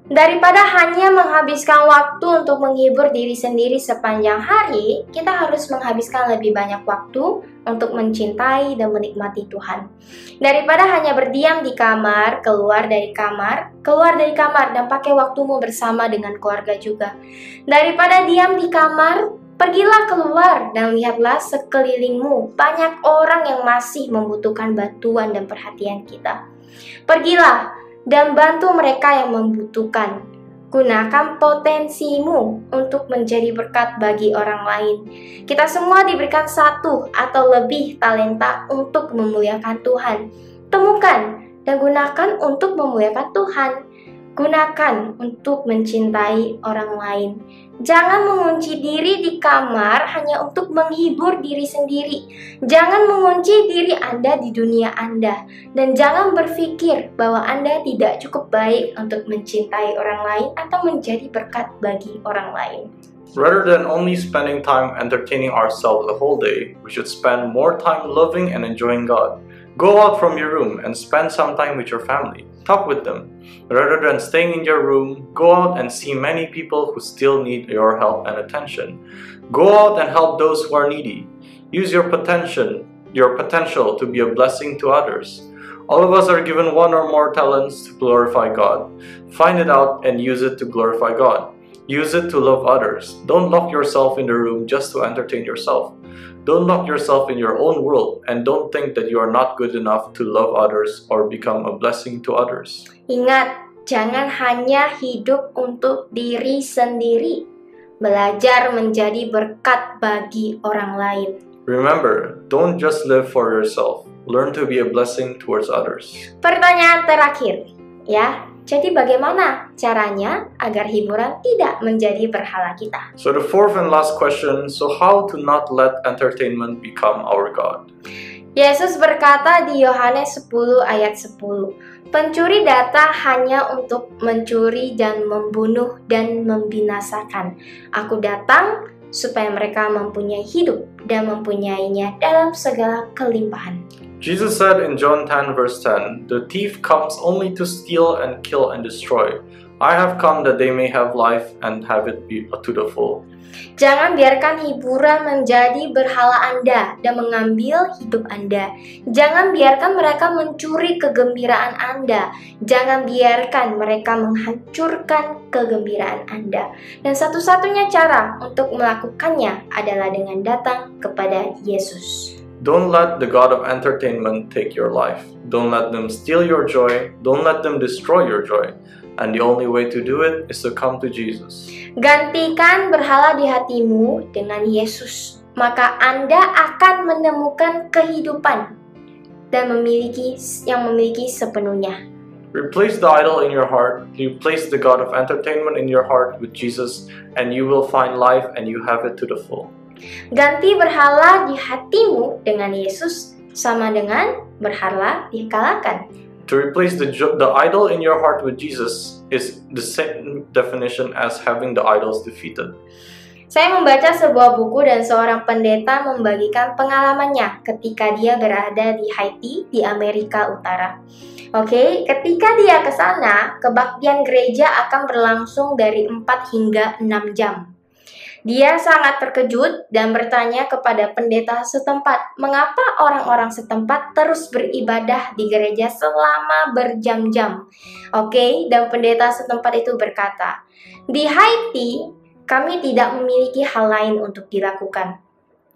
Daripada hanya menghabiskan waktu untuk menghibur diri sendiri sepanjang hari, kita harus menghabiskan lebih banyak waktu untuk mencintai dan menikmati Tuhan. Daripada hanya berdiam di kamar, keluar dari kamar dan pakai waktumu bersama dengan keluarga juga. Daripada diam di kamar, pergilah keluar dan lihatlah sekelilingmu. Banyak orang yang masih membutuhkan bantuan dan perhatian kita. Pergilah dan bantu mereka yang membutuhkan. Gunakan potensimu untuk menjadi berkat bagi orang lain. Kita semua diberikan satu atau lebih talenta untuk memuliakan Tuhan. Temukan dan gunakan untuk memuliakan Tuhan. Gunakan untuk mencintai orang lain. Jangan mengunci diri di kamar hanya untuk menghibur diri sendiri. Jangan mengunci diri Anda di dunia Anda. Dan jangan berpikir bahwa Anda tidak cukup baik untuk mencintai orang lain atau menjadi berkat bagi orang lain. Rather than only spending time entertaining ourselves the whole day, we should spend more time loving and enjoying God. Go out from your room and spend some time with your family. Talk with them. Rather than staying in your room, go out and see many people who still need your help and attention. Go out and help those who are needy. Use your potential to be a blessing to others. All of us are given one or more talents to glorify God. Find it out and use it to glorify God. Use it to love others. Don't lock yourself in the room just to entertain yourself. Don't lock yourself in your own world and don't think that you are not good enough to love others or become a blessing to others. Ingat, jangan hanya hidup untuk diri sendiri. Belajar menjadi berkat bagi orang lain. Remember, don't just live for yourself. Learn to be a blessing towards others. Pertanyaan terakhir, ya. Jadi bagaimana caranya agar hiburan tidak menjadi berhala kita? So the fourth and last question, so how to not let entertainment become our God? Yesus berkata di Yohanes 10 ayat 10, pencuri datang hanya untuk mencuri dan membunuh dan membinasakan. Aku datang supaya mereka mempunyai hidup dan mempunyainya dalam segala kelimpahan. Jesus said in John 10 verse 10, The thief comes only to steal and kill and destroy. I have come that they may have life and have it be to the full. Jangan biarkan hiburan menjadi berhala Anda dan mengambil hidup Anda. Jangan biarkan mereka mencuri kegembiraan Anda. Jangan biarkan mereka menghancurkan kegembiraan Anda. Dan satu-satunya cara untuk melakukannya adalah dengan datang kepada Yesus. Don't let the God of entertainment take your life. Don't let them steal your joy. Don't let them destroy your joy. And the only way to do it is to come to Jesus. Gantikan berhala di hatimu dengan Yesus. Maka Anda akan menemukan kehidupan dan memiliki sepenuhnya. Replace the idol in your heart. Replace the God of entertainment in your heart with Jesus, and you will find life and you have it to the full. Ganti berhala di hatimu dengan Yesus sama dengan berhala dikalahkan. To replace the idol in your heart with Jesus is the same definition as having the idols defeated. Saya membaca sebuah buku dan seorang pendeta membagikan pengalamannya ketika dia berada di Haiti di Amerika Utara. Oke, ketika dia ke sana, kebaktian gereja akan berlangsung dari 4 hingga 6 jam. Dia sangat terkejut dan bertanya kepada pendeta setempat, mengapa orang-orang setempat terus beribadah di gereja selama berjam-jam. Oke, dan pendeta setempat itu berkata, di Haiti, kami tidak memiliki hal lain untuk dilakukan.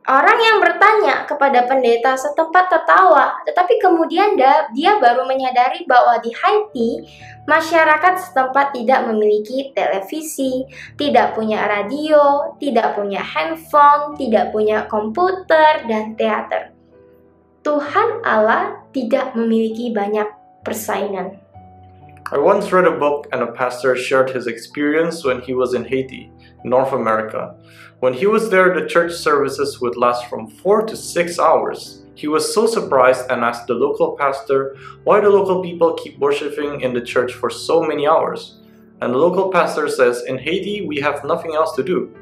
Orang yang bertanya kepada pendeta setempat tertawa, tetapi kemudian dia baru menyadari bahwa di Haiti, masyarakat setempat tidak memiliki televisi, tidak punya radio, tidak punya handphone, tidak punya komputer, dan teater. Tuhan Allah tidak memiliki banyak persaingan. I once read a book and a pastor shared his experience when he was in Haiti, North America. When he was there, the church services would last from 4 to 6 hours. He was so surprised and asked the local pastor why the local people keep worshiping in the church for so many hours. And the local pastor says, in Haiti, we have nothing else to do.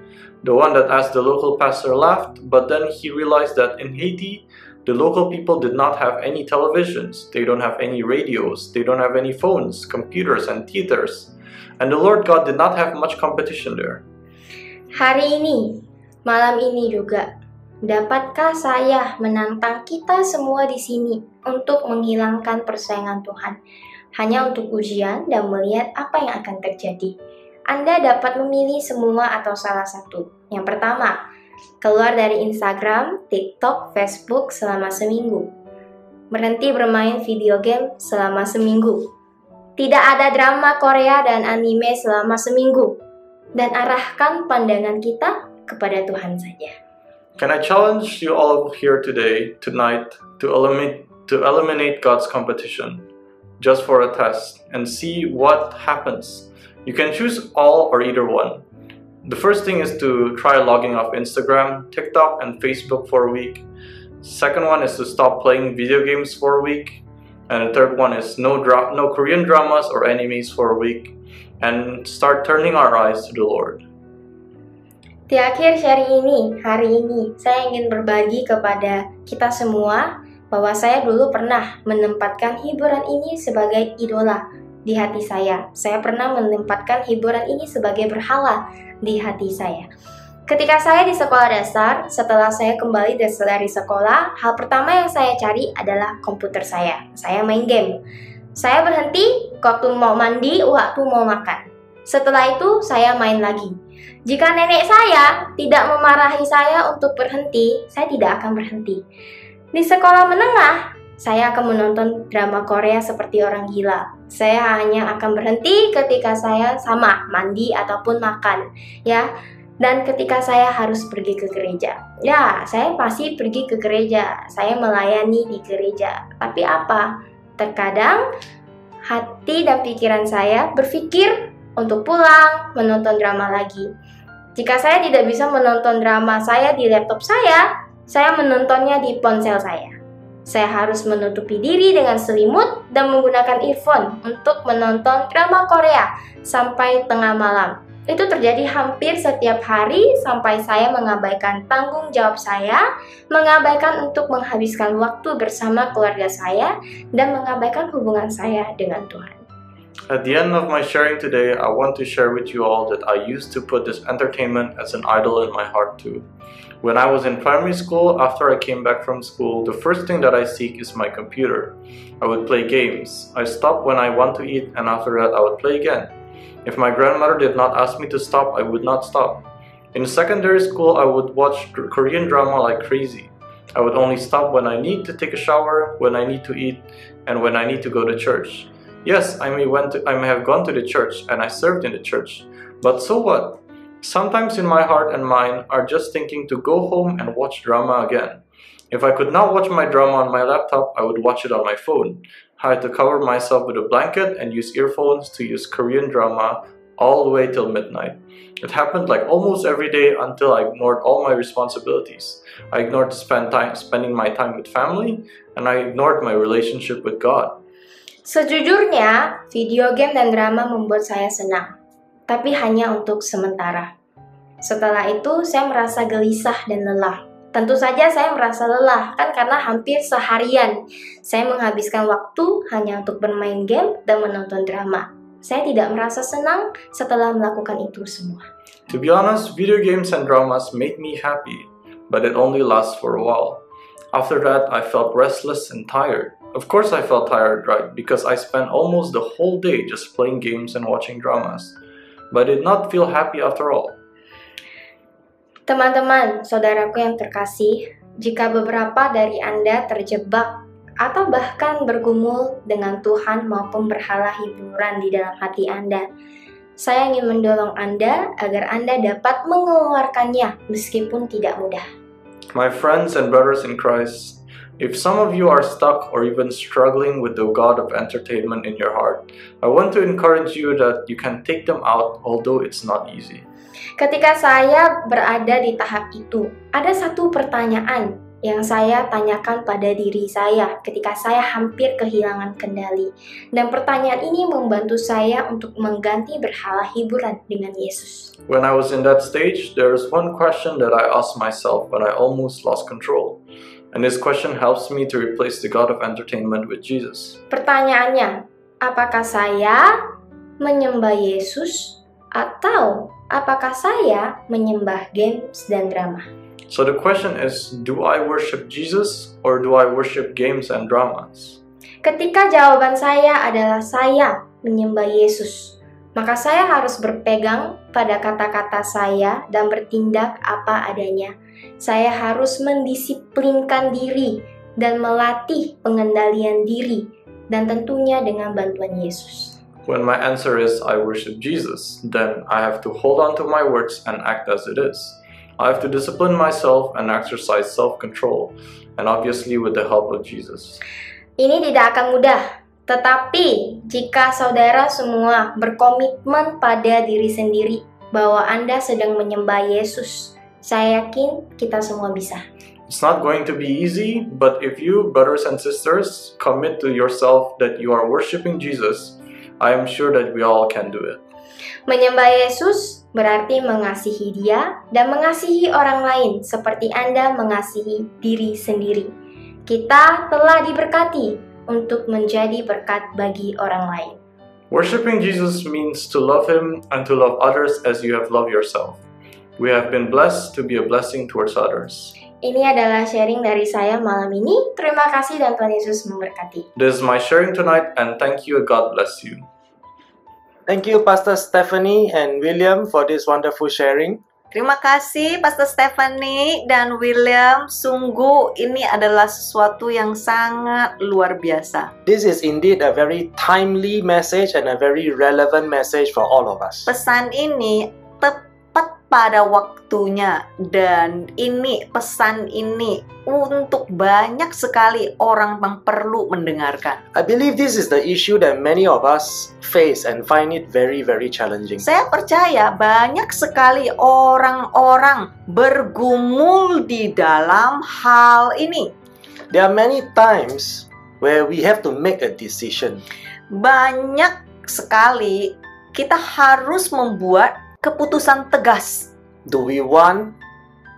The one that asked the local pastor laughed, but then he realized that in Haiti, the local people did not have any televisions, they don't have any radios, they don't have any phones, computers, and theaters. And the Lord God did not have much competition there. Hari ini, malam ini juga, dapatkah saya menantang kita semua di sini untuk menghilangkan persaingan Tuhan, hanya untuk ujian dan melihat apa yang akan terjadi? Anda dapat memilih semua atau salah satu. Yang pertama, keluar dari Instagram, TikTok, Facebook selama seminggu. Berhenti bermain video game selama seminggu. Tidak ada drama Korea dan anime selama seminggu. Dan arahkan pandangan kita kepada Tuhan saja. Can I challenge you all here today, tonight, to eliminate God's competition, just for a test, and see what happens? You can choose all or either one. The first thing is to try logging off Instagram, TikTok, and Facebook for a week. Second one is to stop playing video games for a week. And the third one is no Korean dramas or animes for a week. And start turning our eyes to the Lord. Di akhir hari ini, saya ingin berbagi kepada kita semua bahwa saya dulu pernah menempatkan hiburan ini sebagai idola di hati saya. Saya pernah menempatkan hiburan ini sebagai berhala di hati saya. Ketika saya di sekolah dasar, setelah saya kembali dari sekolah, hal pertama yang saya cari adalah komputer saya. Saya main game. Saya berhenti waktu mau mandi, waktu mau makan. Setelah itu, saya main lagi. Jika nenek saya tidak memarahi saya untuk berhenti, saya tidak akan berhenti. Di sekolah menengah, saya akan menonton drama Korea seperti orang gila. Saya hanya akan berhenti ketika saya sama mandi ataupun makan, ya. Dan ketika saya harus pergi ke gereja, ya, saya pasti pergi ke gereja. Saya melayani di gereja. Tapi apa? Terkadang hati dan pikiran saya berpikir untuk pulang menonton drama lagi. Jika saya tidak bisa menonton drama saya di laptop saya menontonnya di ponsel saya. Saya harus menutupi diri dengan selimut dan menggunakan earphone untuk menonton drama Korea sampai tengah malam. Itu terjadi hampir setiap hari sampai saya mengabaikan tanggung jawab saya, mengabaikan untuk menghabiskan waktu bersama keluarga saya, dan mengabaikan hubungan saya dengan Tuhan. At the end of my sharing today, I want to share with you all that I used to put this entertainment as an idol in my heart too. When I was in primary school, after I came back from school, the first thing that I seek is my computer. I would play games. I stop when I want to eat, and after that I would play again. If my grandmother did not ask me to stop, I would not stop. In secondary school, I would watch Korean drama like crazy. I would only stop when I need to take a shower, when I need to eat, and when I need to go to church. Yes, I may have gone to the church and I served in the church, but so what? Sometimes in my heart and mind are just thinking to go home and watch drama again. If I could not watch my drama on my laptop, I would watch it on my phone. I had to cover myself with a blanket and use earphones to use Korean drama all the way till midnight. It happened like almost every day until I ignored all my responsibilities. I ignored spending my time with family, and I ignored my relationship with God. Sejujurnya, video game dan drama membuat saya senang, tapi hanya untuk sementara. Setelah itu, saya merasa gelisah dan lelah. Tentu saja saya merasa lelah, kan karena hampir seharian saya menghabiskan waktu hanya untuk bermain game dan menonton drama. Saya tidak merasa senang setelah melakukan itu semua. To be honest, video games and dramas made me happy, but it only lasts for a while. After that, I felt restless and tired. Of course I felt tired, right? Because I spent almost the whole day just playing games and watching dramas. But I did not feel happy after all. Teman-teman, saudaraku yang terkasih, jika beberapa dari Anda terjebak atau bahkan bergumul dengan Tuhan maupun berhala hiburan di dalam hati Anda, saya ingin mendorong Anda agar Anda dapat mengeluarkannya meskipun tidak mudah. My friends and brothers in Christ, if some of you are stuck or even struggling with the god of entertainment in your heart, I want to encourage you that you can take them out, although it's not easy. Ketika saya berada di tahap itu, ada satu pertanyaan yang saya tanyakan pada diri saya ketika saya hampir kehilangan kendali. Dan pertanyaan ini membantu saya untuk mengganti berhala hiburan dengan Yesus. When I was in that stage, there is one question that I asked myself when I almost lost control. And this question helps me to replace the god of entertainment with Jesus. Pertanyaannya, apakah saya menyembah Yesus atau apakah saya menyembah games dan drama? So the question is, do I worship Jesus or do I worship games and dramas? Ketika jawaban saya adalah saya menyembah Yesus, maka saya harus berpegang pada kata-kata saya dan bertindak apa adanya. Saya harus mendisiplinkan diri dan melatih pengendalian diri, dan tentunya dengan bantuan Yesus. When my answer is I worship Jesus, then I have to hold on to my words and act as it is. I have to discipline myself and exercise self-control, and obviously with the help of Jesus. Ini tidak akan mudah, tetapi jika saudara semua berkomitmen pada diri sendiri bahwa Anda sedang menyembah Yesus, saya yakin kita semua bisa. It's not going to be easy, but if you, brothers and sisters, commit to yourself that you are worshiping Jesus, I am sure that we all can do it. Menyembah Yesus berarti mengasihi Dia dan mengasihi orang lain seperti Anda mengasihi diri sendiri. Kita telah diberkati untuk menjadi berkat bagi orang lain. Worshiping Jesus means to love Him and to love others as you have loved yourself. We have been blessed to be a blessing towards others. Ini adalah sharing dari saya malam ini. Terima kasih dan Tuhan Yesus memberkati. This is my sharing tonight, and thank you and God bless you. Thank you, Pastor Stephanie and William, for this wonderful sharing. Terima kasih Pastor Stephanie dan William. Sungguh ini adalah sesuatu yang sangat luar biasa. This is indeed a very timely message and a very relevant message for all of us. Pesan ini tepat pada waktunya, dan ini pesan ini untuk banyak sekali orang yang perlu mendengarkan. I believe this is the issue that many of us face and find it very, very challenging. Saya percaya banyak sekali orang-orang bergumul di dalam hal ini. There are many times where we have to make a decision. Banyak sekali kita harus membuat keputusan tegas. Do we want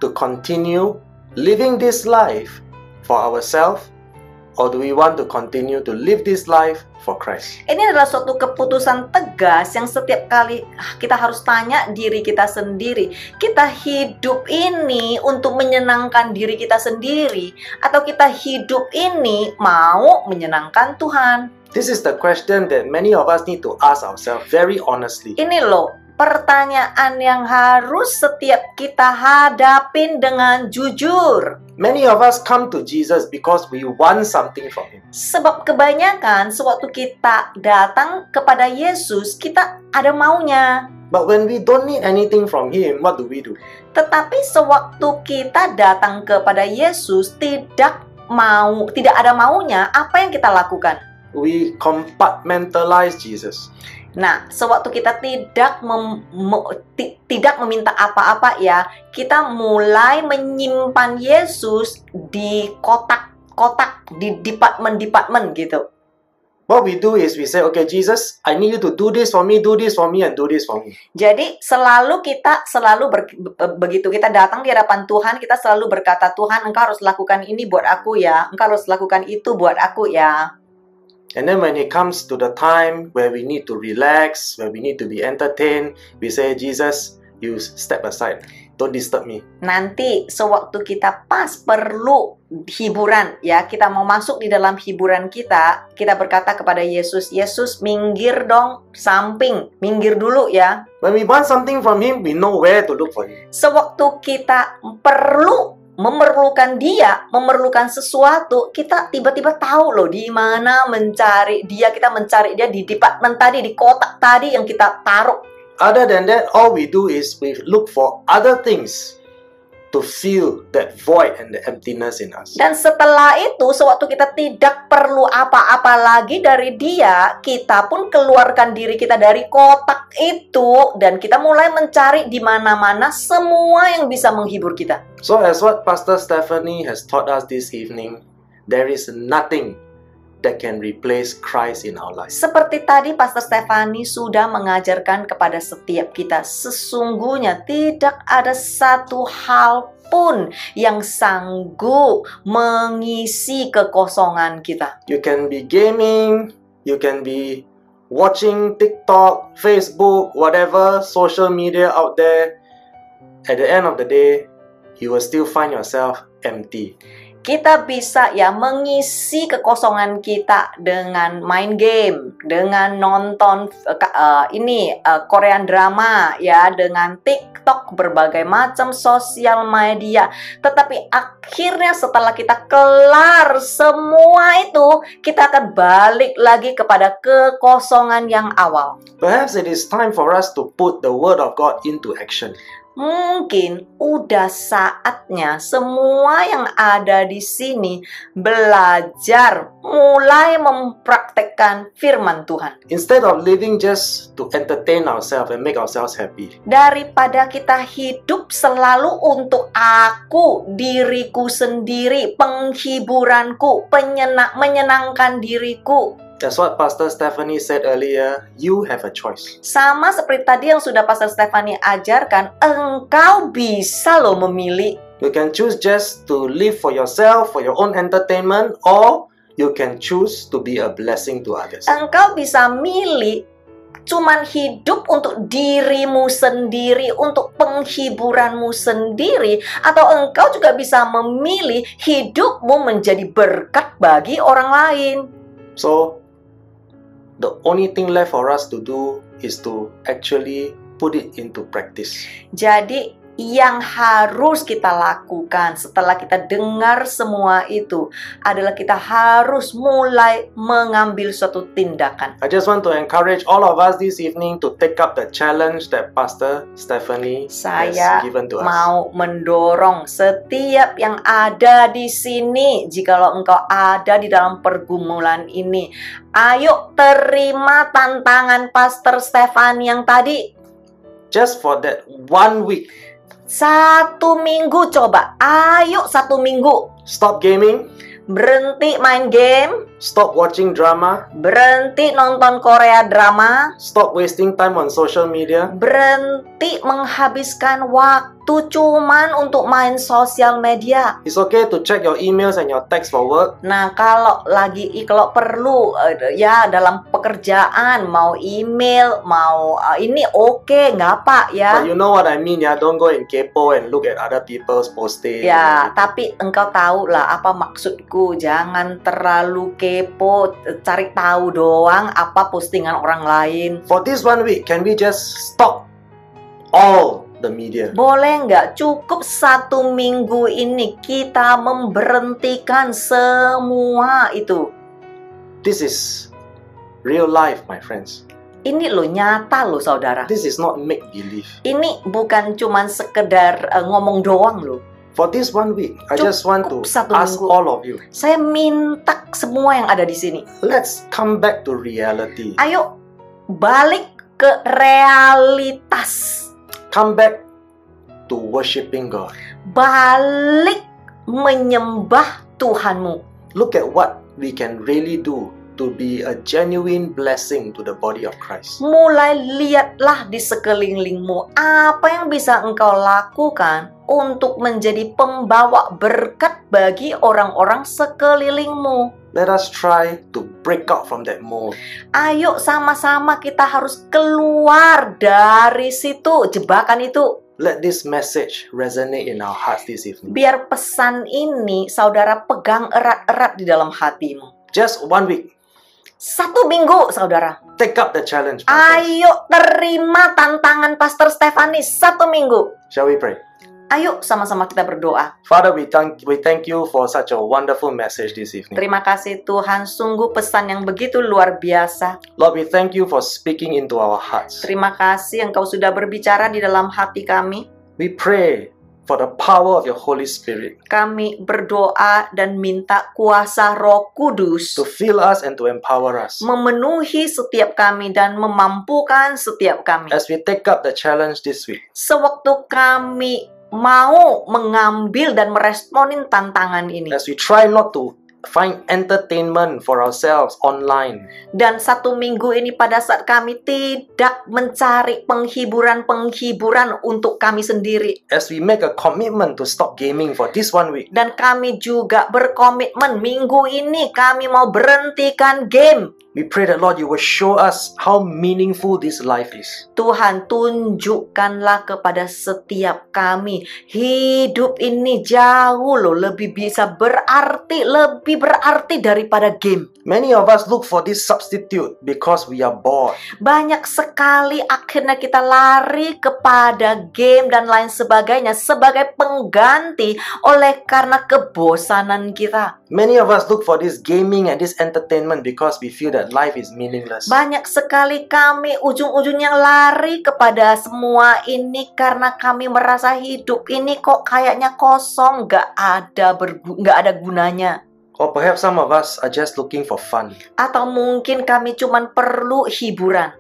to continue living this life for ourselves, or do we want to continue to live this life for Christ? Ini adalah suatu keputusan tegas yang setiap kali kita harus tanya diri kita sendiri. Kita hidup ini untuk menyenangkan diri kita sendiri, atau kita hidup ini mau menyenangkan Tuhan? This is the question that many of us need to ask ourselves very honestly. Ini loh pertanyaan yang harus setiap kita hadapin dengan jujur. Many of us come to Jesus because we want something from Him. Sebab kebanyakan sewaktu kita datang kepada Yesus, kita ada maunya. But when we don't need anything from Him, what do we do? Tetapi sewaktu kita datang kepada Yesus tidak ada maunya, apa yang kita lakukan? We compartmentalize Jesus. Nah, sewaktu kita tidak meminta apa-apa ya, kita mulai menyimpan Yesus di kotak-kotak, di department gitu. What we do is we say, okay, Jesus, I need you to do this for me, and do this for me. Jadi begitu kita datang di hadapan Tuhan, kita selalu berkata, Tuhan, Engkau harus lakukan ini buat aku ya, Engkau harus lakukan itu buat aku ya. And then when it comes to the time where we need to relax, where we need to be entertained, we say, Jesus, you step aside. don't disturb me. Nanti sewaktu kita pas perlu hiburan, ya, kita mau masuk di dalam hiburan kita berkata kepada Yesus, Yesus minggir dong, samping, minggir dulu ya. When we want something from Him, we know where to look for Him. Sewaktu kita memerlukan dia, memerlukan sesuatu, kita tiba-tiba tahu loh di mana mencari dia. Kita mencari dia di departemen tadi, di kotak tadi yang kita taruh. Other than that, all we do is we look for other things to fill that void and the emptiness in us. Dan setelah itu, sewaktu kita tidak perlu apa-apa lagi dari dia, kita pun keluarkan diri kita dari kotak itu dan kita mulai mencari di mana-mana semua yang bisa menghibur kita. So as what Pastor Stephanie has taught us this evening, there is nothing that can replace Christ in our lives. Seperti tadi Pastor Stephanie sudah mengajarkan kepada setiap kita, sesungguhnya tidak ada satu hal pun yang sanggup mengisi kekosongan kita. You can be gaming, you can be watching TikTok, Facebook, whatever social media out there. At the end of the day, you will still find yourself empty. Kita bisa ya mengisi kekosongan kita dengan main game, dengan nonton Korean drama ya, dengan TikTok, berbagai macam sosial media. Tetapi akhirnya setelah kita kelar semua itu, kita akan balik lagi kepada kekosongan yang awal. Perhaps it is time for us to put the Word of God into action. Mungkin udah saatnya semua yang ada di sini belajar mulai mempraktekkan firman Tuhan. Instead of living just to entertain ourselves and make ourselves happy. Daripada kita hidup selalu untuk aku, diriku sendiri, penghiburanku, menyenangkan diriku. That's what Pastor Stephanie said earlier. You have a choice. Sama seperti tadi yang sudah Pastor Stephanie ajarkan, engkau bisa loh memilih. You can choose just to live for yourself, for your own entertainment, or you can choose to be a blessing to others. Engkau bisa milih cuman hidup untuk dirimu sendiri, untuk penghiburanmu sendiri, atau engkau juga bisa memilih hidupmu menjadi berkat bagi orang lain. So, the only thing left for us to do is to actually put it into practice. Jadi yang harus kita lakukan setelah kita dengar semua itu adalah kita harus mulai mengambil suatu tindakan. I just want to encourage all of us this evening to take up the challenge that Pastor Stephanie has given to us. Mau mendorong setiap yang ada di sini, jikalau engkau ada di dalam pergumulan ini, ayo terima tantangan Pastor Stephanie yang tadi. Just for that 1 week. 1 minggu coba. Ayo 1 minggu. Stop gaming. Berhenti main game. Stop watching drama. Berhenti nonton Korea drama. Stop wasting time on social media. Berhenti menghabiskan waktu cuman untuk main sosial media. It's okay to check your emails and your text for work. Nah, kalau perlu ya dalam pekerjaan, mau email, mau ini oke, nggak apa ya. But you know what I mean ya, don't go and kepo and look at other people's posting. Ya, tapi engkau tahu lah apa maksudku. Jangan terlalu kepo, cari tahu doang apa postingan orang lain. For this 1 week, can we just stop all the media? Boleh nggak? Cukup 1 minggu ini kita memberhentikan semua itu. This is real life, my friends. Ini loh nyata loh saudara. This is not make believe. Ini bukan cuman sekedar ngomong doang loh. For this 1 week, I just want to ask all of you. Saya minta semua yang ada di sini. Let's come back to reality. Ayo balik ke realitas. Come back to worshiping God. Balik menyembah Tuhanmu. Look at what we can really do to be a genuine blessing to the body of Christ. Mulai lihatlah di sekelilingmu apa yang bisa engkau lakukan untuk menjadi pembawa berkat bagi orang-orang sekelilingmu. Let us try to break out from that mold. Ayo sama-sama kita harus keluar dari situ, jebakan itu. let this message resonate in our hearts this evening. Biar pesan ini saudara pegang erat-erat di dalam hatimu. Just 1 week. 1 minggu saudara. Take up the challenge. brothers. Ayo terima tantangan Pastor Stefanis 1 minggu. Shall we pray? Ayo sama-sama kita berdoa. Father, we thank you for such a wonderful message this evening. Terima kasih Tuhan, sungguh pesan yang begitu luar biasa. Lord, we thank you for speaking into our hearts. Terima kasih Engkau sudah berbicara di dalam hati kami. We pray for the power of your Holy Spirit Kami berdoa dan minta kuasa Roh Kudus to fill us and to empower us memenuhi setiap kami dan memampukan setiap kami. as we take up the challenge this week. Sewaktu kami mau mengambil dan meresponin tantangan ini. As we try not to find entertainment for ourselves online. Dan 1 minggu ini pada saat kami tidak mencari penghiburan-penghiburan untuk kami sendiri. As we make a commitment to stop gaming for this 1 week. Dan kami juga berkomitmen minggu ini kami mau berhentikan game. We pray that Lord, you will show us how meaningful this life is. Tuhan, tunjukkanlah kepada setiap kami, hidup ini jauh loh lebih bisa berarti, lebih berarti daripada game. Many of us look for this substitute because we are bored. Banyak sekali akhirnya kita lari kepada game dan lain sebagainya sebagai pengganti oleh karena kebosanan kita. Many of us look for this gaming and this entertainment because we feel that life is meaningless. Banyak sekali kami ujung-ujungnya lari kepada semua ini karena kami merasa hidup ini kok kayaknya kosong, nggak ada gunanya. Or perhaps some of us are just looking for fun. Atau mungkin kami cuman perlu hiburan.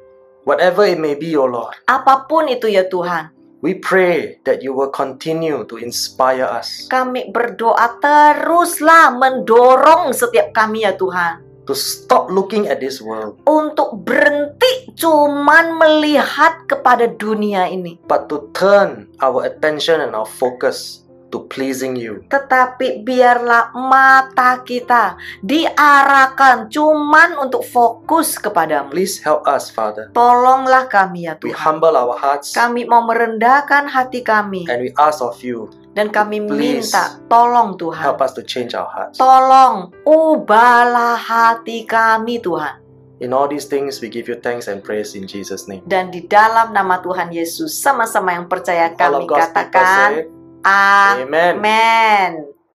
Whatever it may be, oh Lord, Apapun itu ya Tuhan, we pray that you will continue to inspire us kami berdoa teruslah mendorong setiap kami ya Tuhan. to stop looking at this world, Untuk berhenti cuman melihat kepada dunia ini. but to turn our attention and our focus to pleasing you. Tetapi biarlah mata kita diarahkan cuman untuk fokus kepadamu. Please help us, Father. Tolonglah kami ya We Tuhan. humble our hearts Kami mau merendahkan hati kami. and we ask of you, Dan kami Please, minta, tolong Tuhan. help us to change our hearts. Tolong, ubahlah hati kami Tuhan. In all these things, we give you thanks and praise in Jesus' name. Dan di dalam nama Tuhan Yesus, sama-sama yang percaya All kami of God's people katakan, say, Amen. Amen.